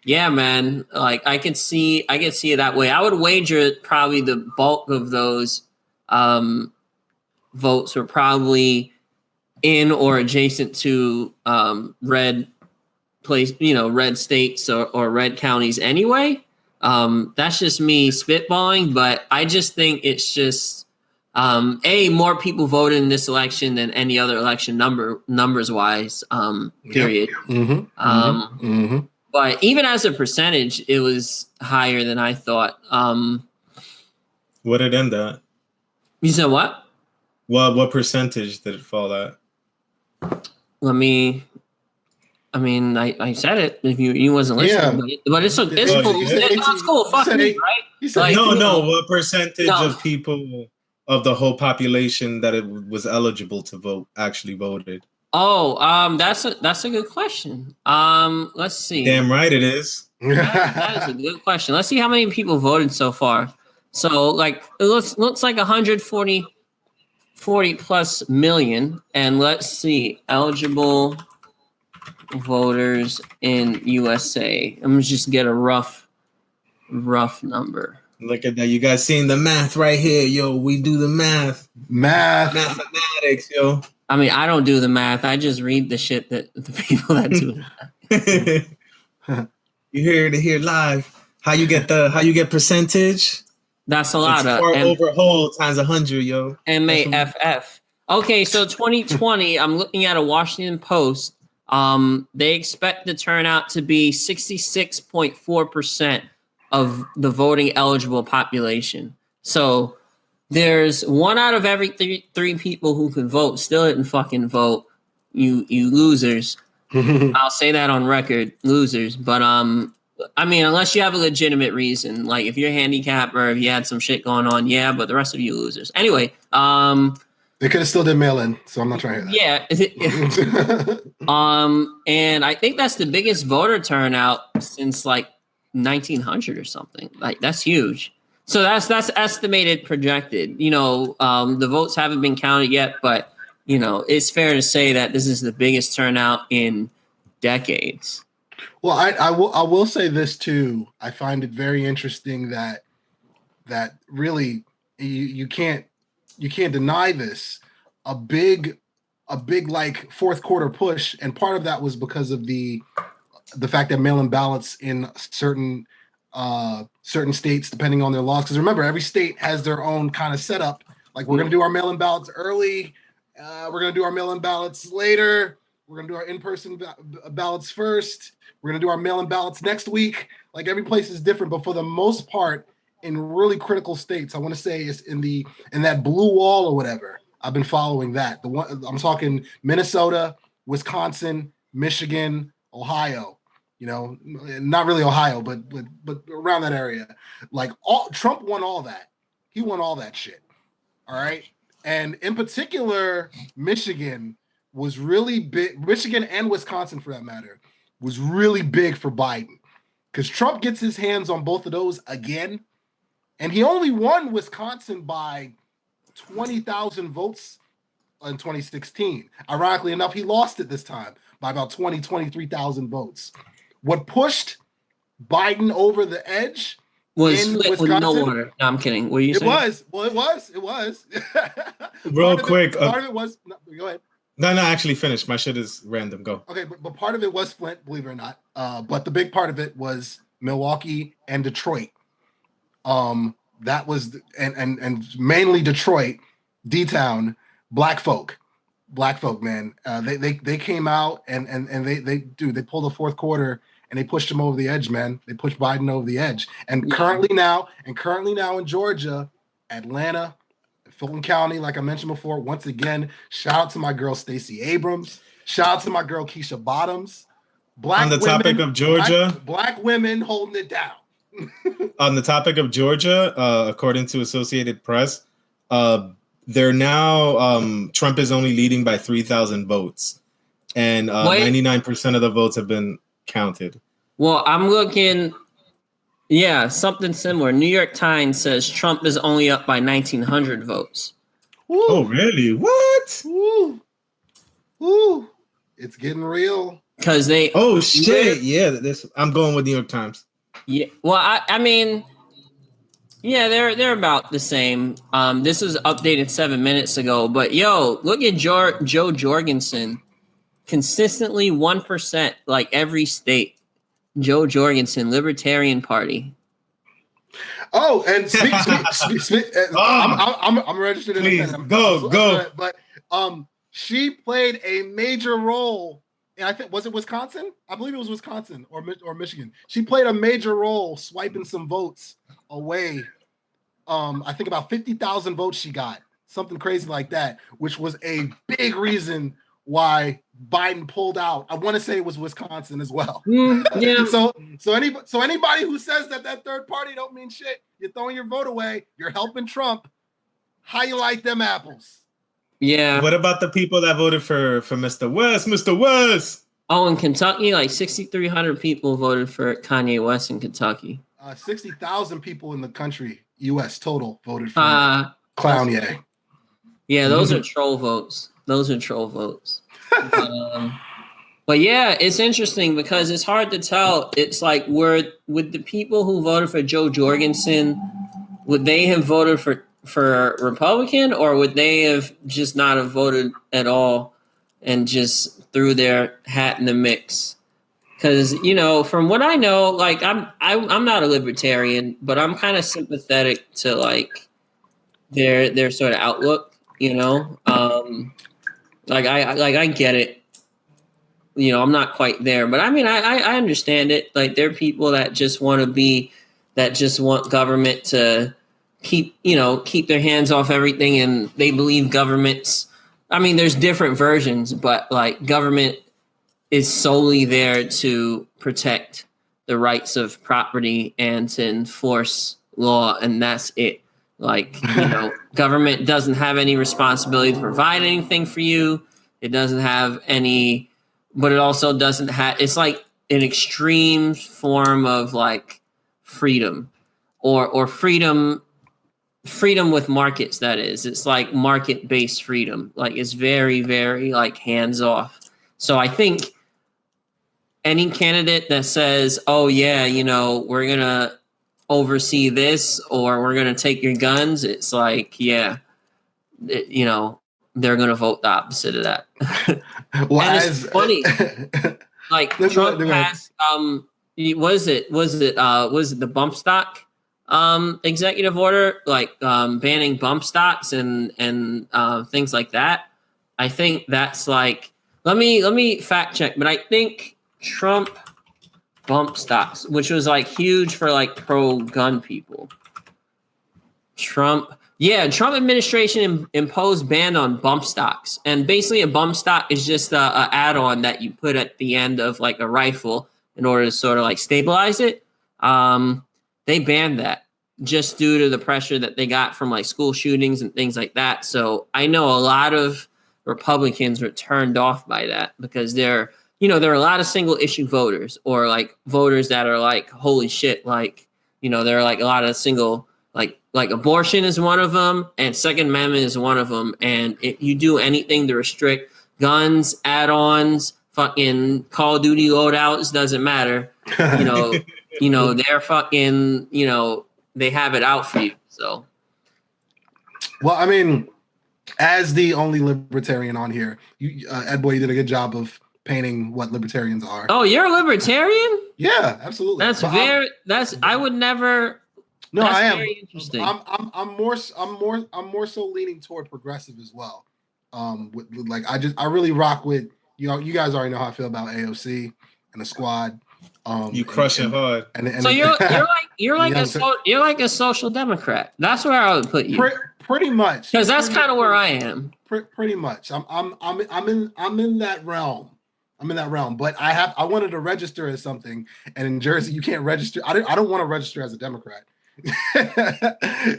S1: Yeah, man. Like I can see it that way. I would wager probably the bulk of those votes were probably in or adjacent to red red states or red counties anyway. That's just me spitballing, but I just think it's just more people voted in this election than any other election numbers wise. Period. But even as a percentage, it was higher than I thought.
S4: What did it end at?
S1: You said what?
S4: What percentage did it fall at?
S1: I said it. If you wasn't listening, but it's cool. It's cool. Fuck me, right?
S2: Like,
S4: no. What percentage of people of the whole population that it was eligible to vote actually voted?
S1: Oh, that's a good question. Let's see.
S4: Damn right it is.
S1: That is a good question. Let's see how many people voted so far. So, like, it looks like 140 plus million, and let's see eligible voters in USA. I'm gonna just get a rough number.
S4: Look at that. You guys seeing the math right here, yo. We do the mathematics, yo.
S1: I mean, I don't do the math. I just read the shit that the people that do
S4: it. You hear live. How you get percentage?
S1: That's a lot of
S4: over whole times 100, yo.
S1: MAFF. Okay, so 2020, I'm looking at a Washington Post. They expect the turnout to be 66.4% of the voting eligible population. So there's 1 out of every three people who could vote still didn't fucking vote. You losers. I'll say that on record, losers. But I mean, unless you have a legitimate reason, like if you're handicapped or if you had some shit going on, yeah. But the rest of you losers. Anyway,
S2: they could have still did mail in, so I'm not trying to hear
S1: that. Yeah. And I think that's the biggest voter turnout since like 1900 or something. Like that's huge. So that's estimated, projected. The votes haven't been counted yet, but it's fair to say that this is the biggest turnout in decades.
S2: Well, I will say this too. I find it very interesting that really you can't deny this. A big like fourth quarter push, and part of that was because of the fact that mail-in ballots in certain states, depending on their laws. Because remember, every state has their own kind of setup. Like we're going to do our mail-in ballots early. We're going to do our mail-in ballots later. We're going to do our in-person ballots first. We're going to do our mail-in ballots next week. Like every place is different, but for the most part, in really critical states, I want to say is in that blue wall or whatever. I've been following that. The one I'm talking Minnesota, Wisconsin, Michigan, Ohio. Not really Ohio, but around that area. Like Trump won all that. He won all that shit. All right. And in particular, Michigan was really big. Michigan and Wisconsin, for that matter, was really big for Biden because Trump gets his hands on both of those again. And he only won Wisconsin by 20,000 votes in 2016. Ironically enough, he lost it this time by about 23,000 votes. What pushed Biden over the edge
S1: was split with no order. No, I'm kidding. What are you saying?
S2: It was.
S4: Real quick.
S2: Part of it was. No, go ahead.
S4: No, actually finish. My shit is random. Go.
S2: Okay, but part of it was Flint, believe it or not. But the big part of it was Milwaukee and Detroit. That was and mainly Detroit, D-town, black folk, man. They came out and they pulled the fourth quarter and they pushed him over the edge, man. They pushed Biden over the edge. And currently now in Georgia, Atlanta, Fulton County, like I mentioned before, once again, shout out to my girl Stacey Abrams. Shout out to my girl Keisha Bottoms.
S4: On the topic of Georgia,
S2: black women holding it down.
S4: On the topic of Georgia, according to Associated Press, they're now Trump is only leading by 3,000 votes, and 99% of the votes have been counted.
S1: Well, I'm looking. Yeah, something similar. New York Times says Trump is only up by 1,900 votes.
S2: Woo.
S4: Oh, really? What?
S2: Woo. It's getting real.
S1: because they.
S4: Oh shit! Yeah, this. I'm going with New York Times.
S1: Yeah. Well, I mean, yeah, they're about the same. This was updated 7 minutes ago, but yo, look at Joe Jorgensen, consistently 1%, like every state. Joe Jorgensen, Libertarian Party.
S2: Oh, and I'm registered
S4: Please,
S2: independent.
S4: go.
S2: But she played a major role. And I think was it Wisconsin? I believe it was Wisconsin or Michigan. She played a major role swiping some votes away. I think about 50,000 votes she got, something crazy like that, which was a big reason why Biden pulled out. I want to say it was Wisconsin as well.
S1: Yeah.
S2: So anybody who says that third party don't mean shit, you're throwing your vote away, you're helping Trump. How you like them apples?
S1: Yeah.
S4: What about the people that voted for Mr. West? Mr. West.
S1: Oh, in Kentucky, like 6,300 people voted for Kanye West in Kentucky.
S2: 60,000 people in the country, U.S. total, voted for
S1: Clownye.
S2: Ye.
S1: Yeah, those are troll votes. But yeah, it's interesting because it's hard to tell. It's like, would the people who voted for Joe Jorgensen, would they have voted for Republican, or would they have just not have voted at all and just threw their hat in the mix? Because, you know, from what I know, like I'm not a libertarian, but I'm kind of sympathetic to like their sort of outlook, you know. I get it. You know, I'm not quite there, but I mean, I understand it. Like, there are people that just want government to keep their hands off everything, and they believe governments. I mean, there's different versions, but like government is solely there to protect the rights of property and to enforce law, and that's it. Like, you know, government doesn't have any responsibility to provide anything for you. It doesn't have any, but it also doesn't have, it's like an extreme form of like freedom or freedom with markets. That is, it's like market-based freedom. Like, it's very, very like hands off. So I think any candidate that says, oh yeah, you know, we're going to oversee this, or we're going to take your guns, it's like, yeah, you know, they're going to vote the opposite of that.
S2: Well,
S1: and it's funny, like Trump passed, was it the bump stock executive order, like banning bump stocks and things like that. I think that's like, let me fact check, but I think Trump bump stocks, which was like huge for like pro-gun people. Trump administration imposed ban on bump stocks, and basically a bump stock is just a add-on that you put at the end of like a rifle in order to sort of like stabilize it. They banned that just due to the pressure that they got from like school shootings and things like that. So I know a lot of Republicans were turned off by that because there are a lot of single issue voters, or like voters that are like, holy shit, like, you know, there are like a lot of single, like abortion is one of them, and Second Amendment is one of them. And if you do anything to restrict guns, add-ons, fucking Call of Duty loadouts, doesn't matter. You know, they're fucking, you know, they have it out for you. So,
S2: well, I mean, as the only libertarian on here, Ed Boy, you did a good job of painting what libertarians are.
S1: Oh, you're a libertarian?
S2: Yeah, absolutely.
S1: I would never.
S2: No,
S1: that's
S2: I am.
S1: Very interesting.
S2: I'm more so leaning toward progressive as well. I really rock with, you know, you guys already know how I feel about AOC and the squad.
S4: You crush it hard.
S1: So you're like a social democrat. That's where I would put you.
S2: Pretty much.
S1: Because that's kind of where I am.
S2: Pretty much. I'm in that realm. But I wanted to register as something, and in Jersey you can't register. I don't want to register as a Democrat.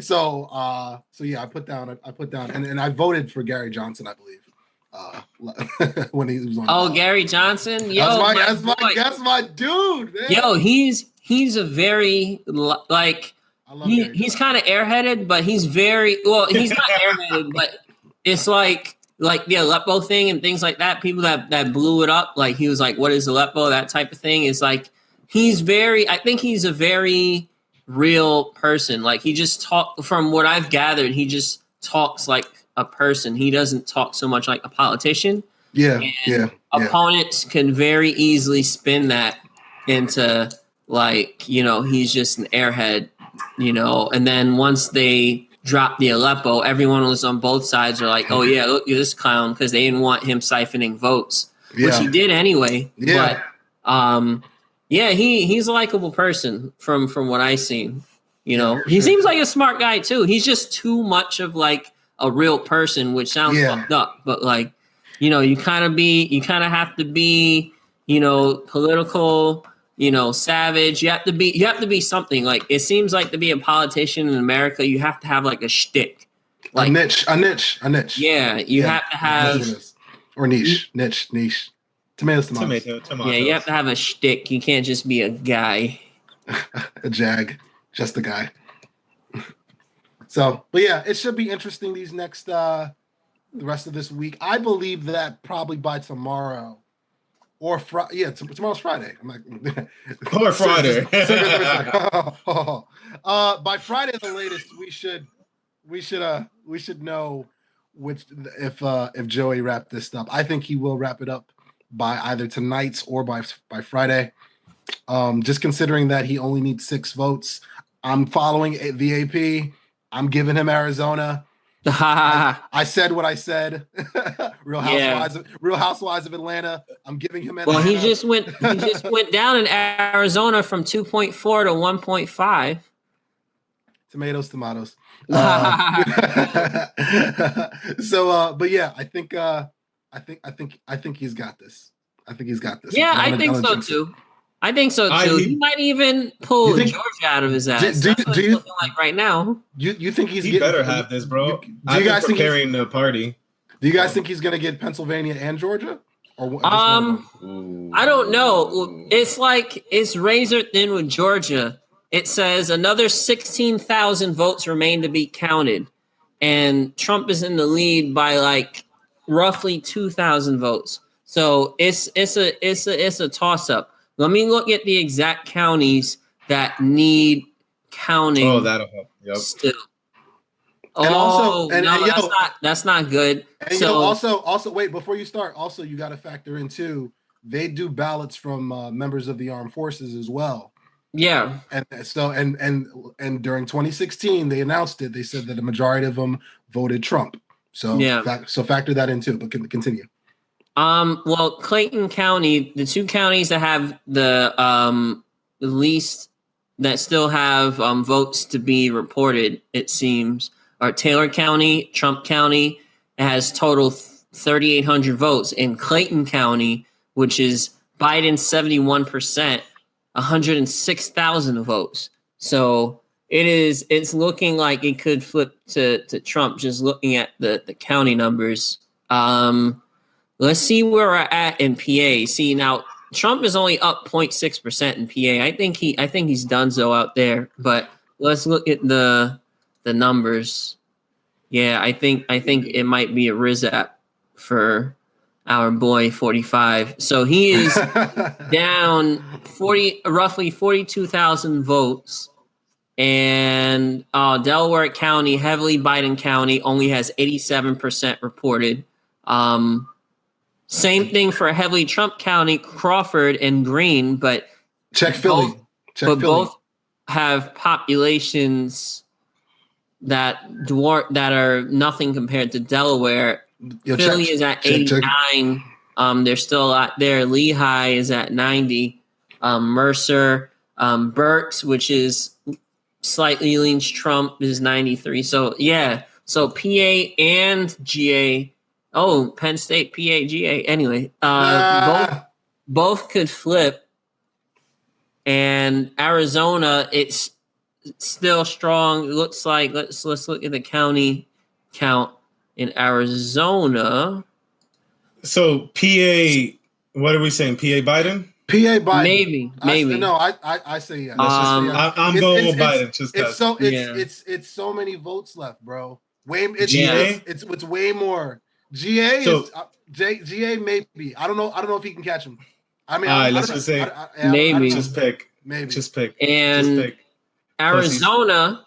S2: So yeah, I put down and I voted for Gary Johnson, I believe. When he was on.
S1: Oh, Gary Johnson. Yo,
S2: that's my dude, man.
S1: Yo, he's a very like he's kind of airheaded, but he's very well. He's not airheaded, but it's like like the Aleppo thing and things like that, people that blew it up, like he was like, what is Aleppo? That type of thing is like, I think he's a very real person. Like he just from what I've gathered, he just talks like a person. He doesn't talk so much like a politician.
S2: Yeah.
S1: Opponents can very easily spin that into like, he's just an airhead, and then once they drop the Aleppo, everyone was on both sides are like, oh yeah, look at this clown, because they didn't want him siphoning votes, which he did anyway.
S2: Yeah.
S1: But he's a likable person from what I've seen. He seems like a smart guy too. He's just too much of like a real person, which sounds fucked up, but like, you kind of have to be, political, savage. You have to be something. Like it seems like to be a politician in America, you have to have like a shtick, like
S2: a niche.
S1: Yeah, you have to have
S2: or niche. Tomatoes.
S1: Yeah, you have to have a shtick. You can't just be a guy.
S2: A jag, just a guy. So, but yeah, it should be interesting these next the rest of this week. I believe that probably by tomorrow or Friday. Yeah, tomorrow's Friday. I'm like,
S4: or Friday.
S2: By Friday at the latest, we should know if Joey wrapped this up. I think he will wrap it up by either tonight or by Friday. Just considering that he only needs 6 votes, I'm following the AP. I'm giving him Arizona. I said what I said. Real Housewives of Atlanta. I'm giving him Atlanta.
S1: Well, he just went down in Arizona from 2.4 to 1.5.
S2: Tomatoes. But yeah, I think he's got this.
S1: Yeah, I think so too. He might even pull Georgia out of his ass.
S2: Do you
S1: looking like right now?
S2: You think
S4: he better have this, bro?
S2: Do you guys think
S4: carrying the party?
S2: Do you guys think he's gonna get Pennsylvania and Georgia? Or
S1: I don't know. It's razor thin with Georgia. It says another 16,000 votes remain to be counted, and Trump is in the lead by like roughly 2,000 votes. So it's a toss up. Let me look at the exact counties that need counting.
S4: Oh, that'll help. Yep.
S1: Still.
S2: And
S1: that's not good.
S2: And
S1: so
S2: also wait, before you start, also you got to factor in too, they do ballots from members of the armed forces as well.
S1: Yeah.
S2: And so and during 2016 they announced it. They said that a majority of them voted Trump. So so factor that in too. But continue.
S1: Well, Clayton County, the 2 counties that have the least that still have votes to be reported, it seems, are Taylor County, Trump County. It has total 3,800 votes. In Clayton County, which is Biden 71%, 106,000 votes. So it's looking like it could flip to Trump just looking at the county numbers. Let's see where we're at in PA. See, now Trump is only up 0.6% in PA. I think he's donezo out there. But let's look at the numbers. Yeah, I think it might be a Rizap for our boy 45. So he is down roughly 42,000 votes. And Delaware County, heavily Biden County, only has 87% reported. Same thing for heavily Trump County, Crawford and Greene, but
S2: check Philly.
S1: Both have populations that are nothing compared to Delaware. Philly is at 89. They're still out there. Lehigh is at 90. Mercer, Berks, which is slightly leans Trump, is 93. So yeah, so PA and GA. Oh, Penn State, PA, GA. Anyway, both could flip. And Arizona, it's still strong. It looks like let's look at the county count in Arizona.
S4: So PA, what are we saying? PA Biden?
S2: PA Biden.
S1: Maybe.
S2: I say yeah.
S4: I'm going with Biden.
S2: It's so many votes left, bro. It's way more. GA
S4: So-
S2: is GA maybe. I don't know if he can catch him. I mean,
S4: All right,
S2: I
S4: let's
S2: don't
S4: just
S2: know.
S4: say
S2: I don't
S1: maybe.
S2: know.
S4: just pick.
S2: Maybe.
S4: Just pick.
S1: And
S4: Just pick.
S1: Arizona.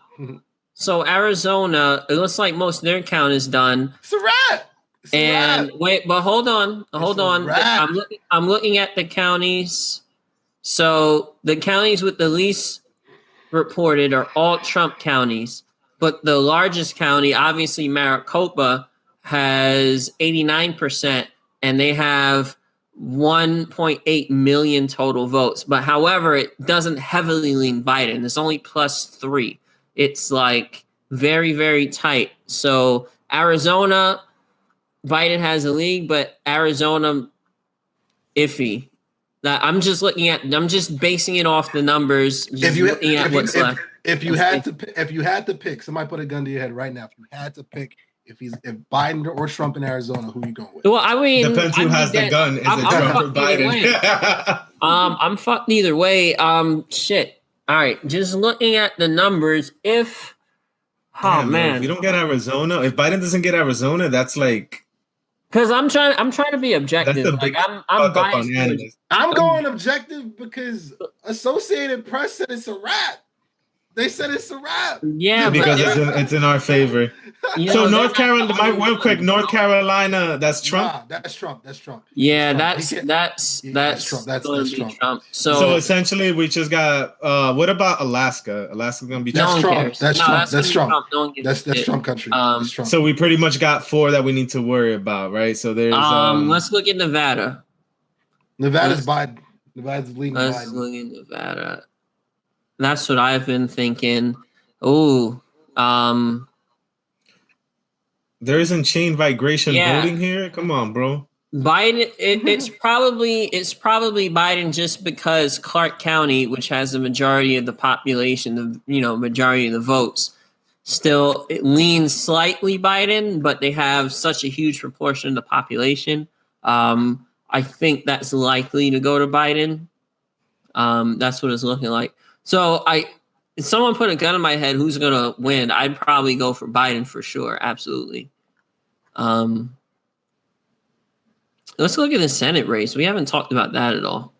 S1: So Arizona, it looks like most of their count is done.
S2: It's a wrap. It's a
S1: And
S2: wrap.
S1: wait, but hold on. Hold
S2: a
S1: on.
S2: wrap.
S1: I'm looking at the counties. So the counties with the least reported are all Trump counties. But the largest county, obviously Maricopa, has 89%, and they have 1.8 million total votes. But however, it doesn't heavily lean Biden. It's only +3. It's like very, very tight. So Arizona, Biden has a lead, but Arizona iffy. I'm just basing it off the numbers. Just looking at what's left.
S2: If you had to pick, somebody put a gun to your head right now. If you had to pick, if Biden or Trump in Arizona, who you going with?
S1: Well, I mean,
S4: Depends who has the gun. Is it
S1: I'm
S4: Trump or
S1: fucked either
S4: Biden?
S1: I'm fucked either way. Shit. All right, just looking at the numbers. If
S4: Damn,
S1: man,
S4: if we don't get Arizona, if Biden doesn't get Arizona, that's like
S1: because I'm trying to be
S4: that's
S1: objective.
S4: the
S1: Like
S4: big
S1: I'm
S4: fuck up
S1: biased.
S4: on analysts.
S2: I'm going objective because Associated Press said it's a wrap. They said it's a wrap.
S1: Yeah,
S4: Because
S1: but
S4: it's in our favor.
S1: you
S4: So
S1: know,
S4: North Carolina, real quick, North Carolina, that's Trump.
S2: Nah, that's Trump. That's Trump.
S1: Yeah,
S2: That's
S1: that's
S2: Trump.
S1: that's
S2: Yeah,
S1: that's
S2: Trump. That's
S1: gonna be
S2: Trump.
S1: Trump.
S4: So
S1: So
S4: essentially, we just got. What about Alaska? Alaska's gonna be
S1: no
S2: That's
S1: one
S4: Trump.
S2: Trump.
S1: cares.
S2: That's
S1: No,
S2: Trump.
S1: gonna
S2: That's
S1: be
S2: Trump.
S1: No one gives a
S2: That's
S1: shit.
S2: Trump country. That's Trump.
S4: So we pretty much got 4 that we need to worry about, right? So there's
S1: Let's look at Nevada.
S2: Nevada's Biden. Nevada's leading
S1: Let's
S2: Biden.
S1: look at Nevada. That's what I've been thinking. Oh,
S4: there isn't chain migration
S1: Yeah.
S4: voting here. Come on, bro.
S1: Biden. It's probably Biden just because Clark County, which has the majority of the population, majority of the votes, still it leans slightly Biden, but they have such a huge proportion of the population. I think that's likely to go to Biden. That's what it's looking like. So if someone put a gun in my head, who's going to win? I'd probably go for Biden for sure. Absolutely. Let's look at the Senate race. We haven't talked about that at all.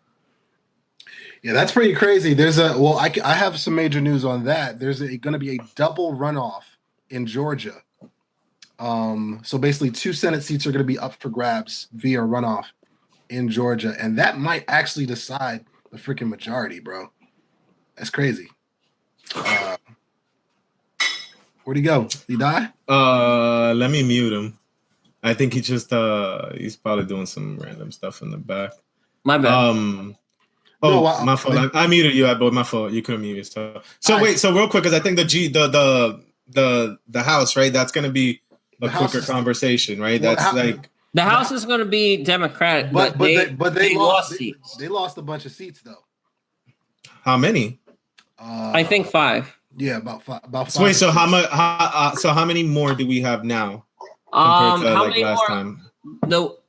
S2: Yeah, that's pretty crazy. I have some major news on that. There's going to be a double runoff in Georgia. So basically 2 Senate seats are going to be up for grabs via runoff in Georgia. And that might actually decide the freaking majority, bro. That's crazy. Where'd he go? Did he die?
S4: Let me mute him. I think he just he's probably doing some random stuff in the back.
S1: My bad.
S4: My fault. I muted you, but my fault. You couldn't mute yourself. So wait, so real quick, because I think the House, right? That's gonna be a quicker conversation, right?
S2: Well,
S4: That's like
S1: The House is going to be Democratic,
S2: But they lost
S1: seats.
S2: They lost a bunch of seats though.
S4: how many?
S1: I think 5.
S2: Yeah, about five.
S4: So wait, so how much? How many more do we have now compared to
S1: How
S4: like
S1: many
S4: last
S1: more?
S4: time?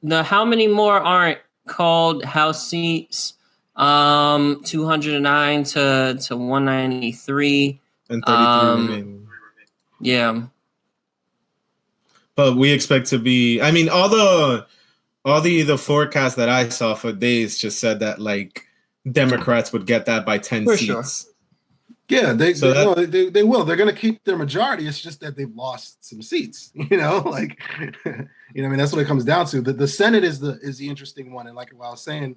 S1: The how many more aren't called House seats? 209 to 193.
S4: And 33 remaining.
S1: Yeah.
S4: But we expect to be. I mean, all the forecasts that I saw for days just said that like Democrats would get that by 10
S1: For
S4: seats.
S1: sure.
S2: Yeah, they will. They're going to keep their majority. It's just that they've lost some seats. Like, I mean, that's what it comes down to. The Senate is the interesting one, and like what I was saying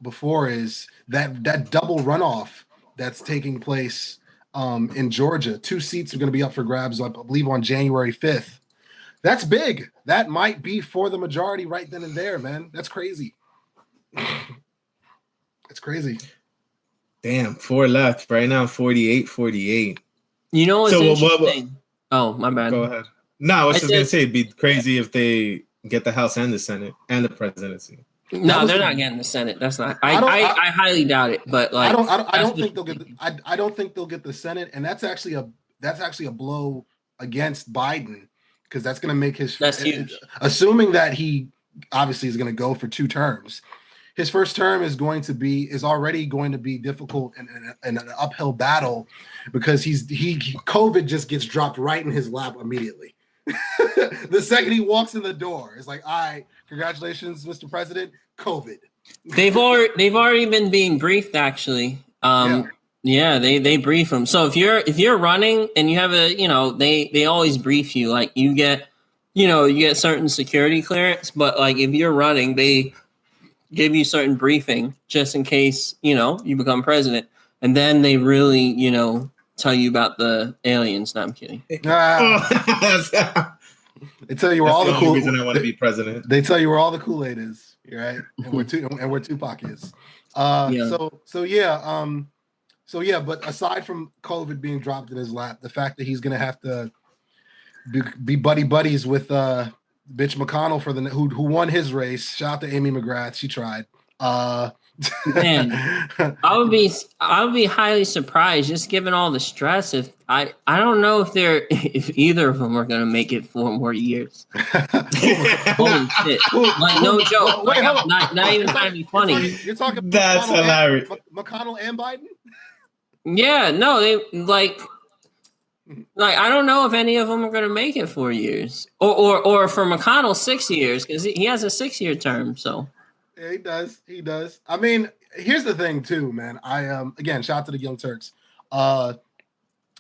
S2: before is that double runoff that's taking place in Georgia. 2 seats are going to be up for grabs, I believe, on January 5th. That's big. That might be for the majority right then and there, man. That's crazy. It's crazy.
S4: Damn, 4 left right now. 48.
S1: You know what's
S4: So
S1: interesting? Oh, my bad.
S4: Go ahead. No, I was
S1: I
S4: just gonna
S1: said-
S4: say it'd be crazy if they get the House and the Senate and the presidency.
S1: No,
S2: was
S1: they're
S2: the-
S1: not getting the Senate. That's not.
S2: I don't-
S1: I highly doubt it. But like,
S2: I don't
S1: that's
S2: think they'll
S1: what-
S2: get. I don't think they'll get the Senate, and that's actually a blow against Biden because that's going to make his.
S1: That's huge.
S2: Assuming that he obviously is going to go for 2 terms, his first term is already going to be difficult and an uphill battle because COVID just gets dropped right in his lap immediately. The second he walks in the door, it's like, all right, congratulations, Mr. President. COVID.
S1: They've already been being briefed, actually. Yeah, they brief them. So if you're running and you have they always brief you. Like you get certain security clearance, but like if you're running, they give you certain briefing just in case you become president, and then they really tell you about the aliens. No, I'm kidding.
S2: They tell you where all the cool
S4: reason I want to be president.
S2: They tell you where all the Kool-Aid is, right? And where Tupac is. But aside from COVID being dropped in his lap, the fact that he's gonna have to be buddies with bitch McConnell who won his race. Shout out to Amy McGrath, she tried.
S1: Man, I would be highly surprised, just given all the stress. If I don't know if either of them are gonna make it 4 more years. Holy shit! Like no joke.
S2: Wait,
S1: not even trying to be funny.
S2: You're talking
S4: That's hilarious.
S2: McConnell and Biden.
S1: Yeah, no, they like I don't know if any of them are going to make it 4 years, or for McConnell 6 years, because he has a 6-year term. So
S2: yeah, he does. I mean, here's the thing too, man. I again, shout out to the Young Turks.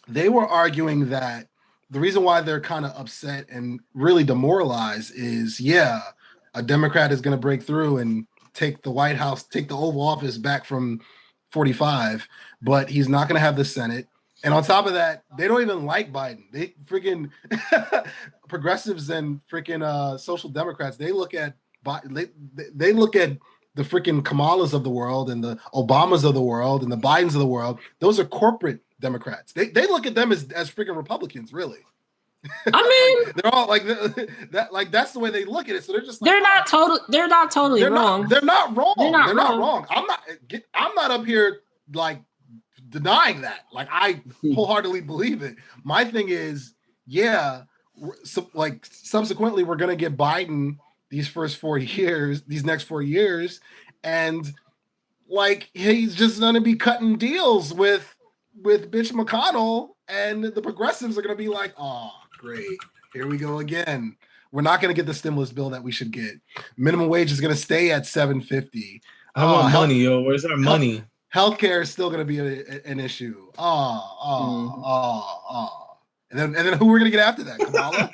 S2: They were arguing that the reason why they're kind of upset and really demoralized is, a Democrat is going to break through and take the White House, take the Oval Office back from 45, but he's not going to have the Senate. And on top of that, they don't even like Biden. They freaking progressives and freaking social democrats. They look at they look at the freaking Kamalas of the world and the Obamas of the world and the Bidens of the world. Those are corporate Democrats. They look at them as freaking Republicans, really.
S1: I mean,
S2: they're all like that. Like that's the way they look at it. So they're just like,
S1: they're not totally wrong.
S2: They're not wrong.
S1: They're not
S2: wrong. I'm not up here like denying that. Like I wholeheartely believe it. My thing is, subsequently we're gonna get Biden these next 4 years, and like he's just gonna be cutting deals with bitch McConnell, and the progressives are gonna be like, oh, great, here we go again. We're not gonna get the stimulus bill that we should get. Minimum wage is gonna stay at $7.50.
S4: I want money, yo. Where's our money?
S2: Healthcare is still gonna be an issue. And then who we're gonna get after that? Kamala?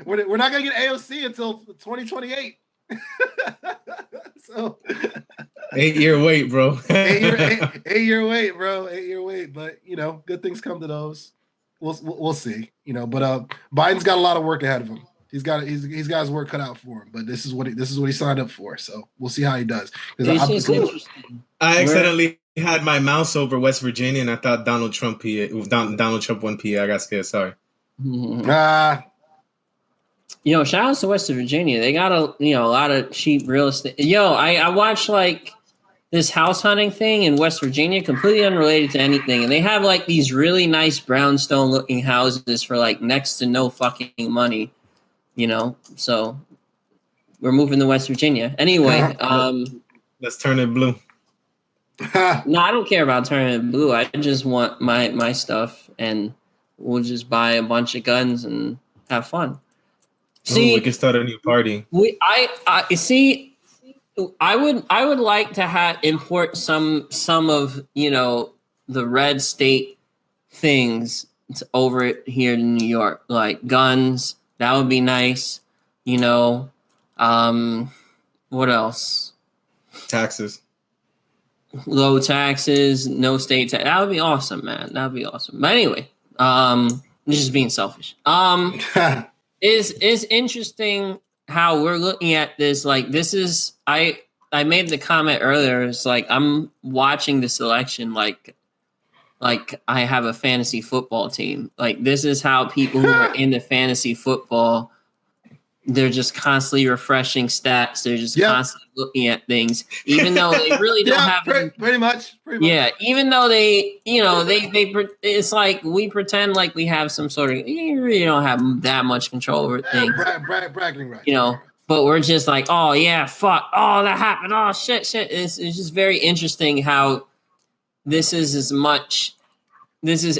S2: We're not gonna get AOC until 2028. So
S4: 8-year wait, bro.
S2: 8-year wait, bro. 8-year wait. But good things come to those. We'll see. But Biden's got a lot of work ahead of him. He's got his work cut out for him. But this is what he signed up for. So we'll see how he does.
S4: I accidentally had my mouse over West Virginia, and I thought Donald Trump won PA. I got scared. Sorry.
S1: Shout out to West Virginia. They got a lot of cheap real estate. I watched like this house hunting thing in West Virginia, completely unrelated to anything, and they have like these really nice brownstone looking houses for like next to no fucking money. So we're moving to West Virginia anyway.
S4: Let's turn it blue.
S1: No, I don't care about turning it blue. I just want my stuff, and we'll just buy a bunch of guns and have fun. See,
S4: we can start a new party.
S1: I would like to import some of the red state things over here in New York, like guns. That would be nice. What else?
S2: Taxes.
S1: Low taxes, no state tax. That would be awesome, man. That would be awesome. But anyway, just being selfish. Is interesting how we're looking at this. Like, this is I made the comment earlier. It's like I'm watching this election like I have a fantasy football team. Like, this is how people who are into fantasy football, they're just constantly refreshing stats. They're just constantly looking at things, even though they really don't have
S2: pretty much.
S1: Yeah, even though they it's like we pretend like we have some sort of, you really don't have that much control over things.
S2: Bragging rights.
S1: But we're just like, oh yeah, fuck, oh that happened, oh shit. It's just very interesting how this is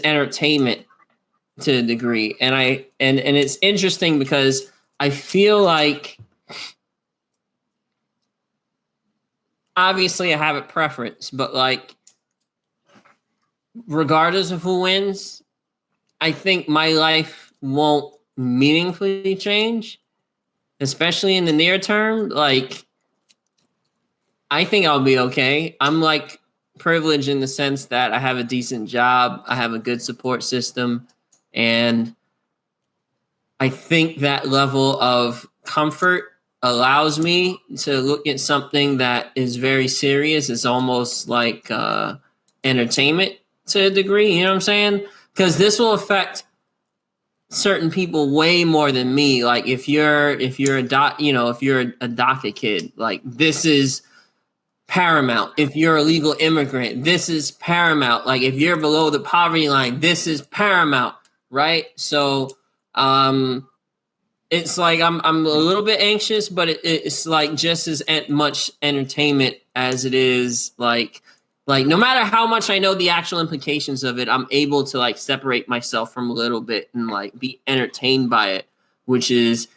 S1: entertainment to a degree. And and it's interesting because I feel like obviously I have a preference, but like regardless of who wins, I think my life won't meaningfully change, especially in the near term. Like I think I'll be okay. I'm like privileged in the sense that I have a decent job, I have a good support system, and I think that level of comfort allows me to look at something that is very serious. It's almost like entertainment to a degree, you know what I'm saying? Because this will affect certain people way more than me. Like if you're a DACA kid, like this is paramount. If you're a legal immigrant, this is paramount. Like if you're below the poverty line, this is paramount, right? So it's like I'm a little bit anxious, but it's like just as much entertainment as it is like no matter how much I know the actual implications of it, I'm able to like separate myself from a little bit and like be entertained by it, which is,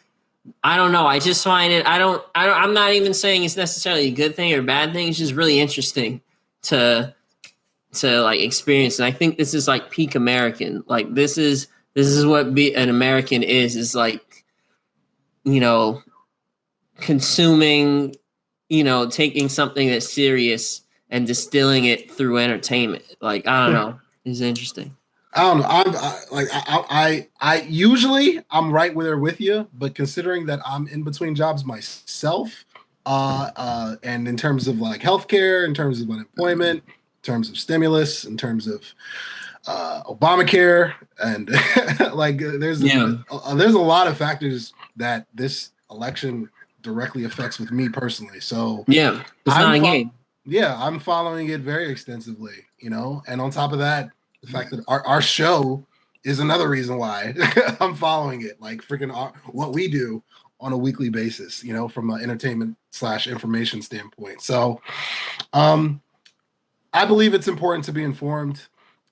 S1: I don't know. I just find it, I'm not even saying it's necessarily a good thing or a bad thing. It's just really interesting to like experience. And I think this is like peak American. Like this is what an American is like, you know, consuming, you know, taking something that's serious and distilling it through entertainment. Like, I don't know. It's interesting.
S2: I don't know. I usually I'm right there with you, but considering that I'm in between jobs myself, and in terms of like healthcare, in terms of unemployment, in terms of stimulus, in terms of Obamacare, and like there's a lot of factors that this election directly affects with me personally. So
S1: yeah, it's not a game.
S2: Yeah, I'm following it very extensively, you know, and on top of that, the fact that our show is another reason why I'm following it, like freaking what we do on a weekly basis, you know, from an entertainment/information standpoint. So I believe it's important to be informed.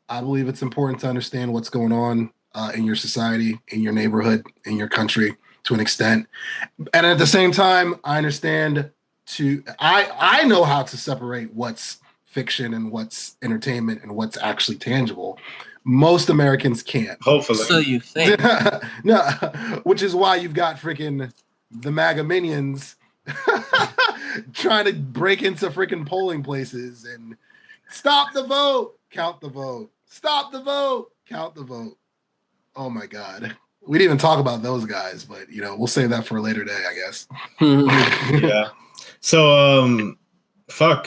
S2: I believe it's important to understand what's going on in your society, in your neighborhood, in your country to an extent. And at the same time, I understand I know how to separate what's fiction and what's entertainment and what's actually tangible. Most Americans can't.
S4: Hopefully.
S1: So you think.
S2: No, which is why you've got freaking the MAGA minions trying to break into freaking polling places and stop the vote, count the vote. Stop the vote, count the vote. Oh my God. We didn't even talk about those guys, but you know, we'll save that for a later day, I guess.
S4: Yeah. So fuck.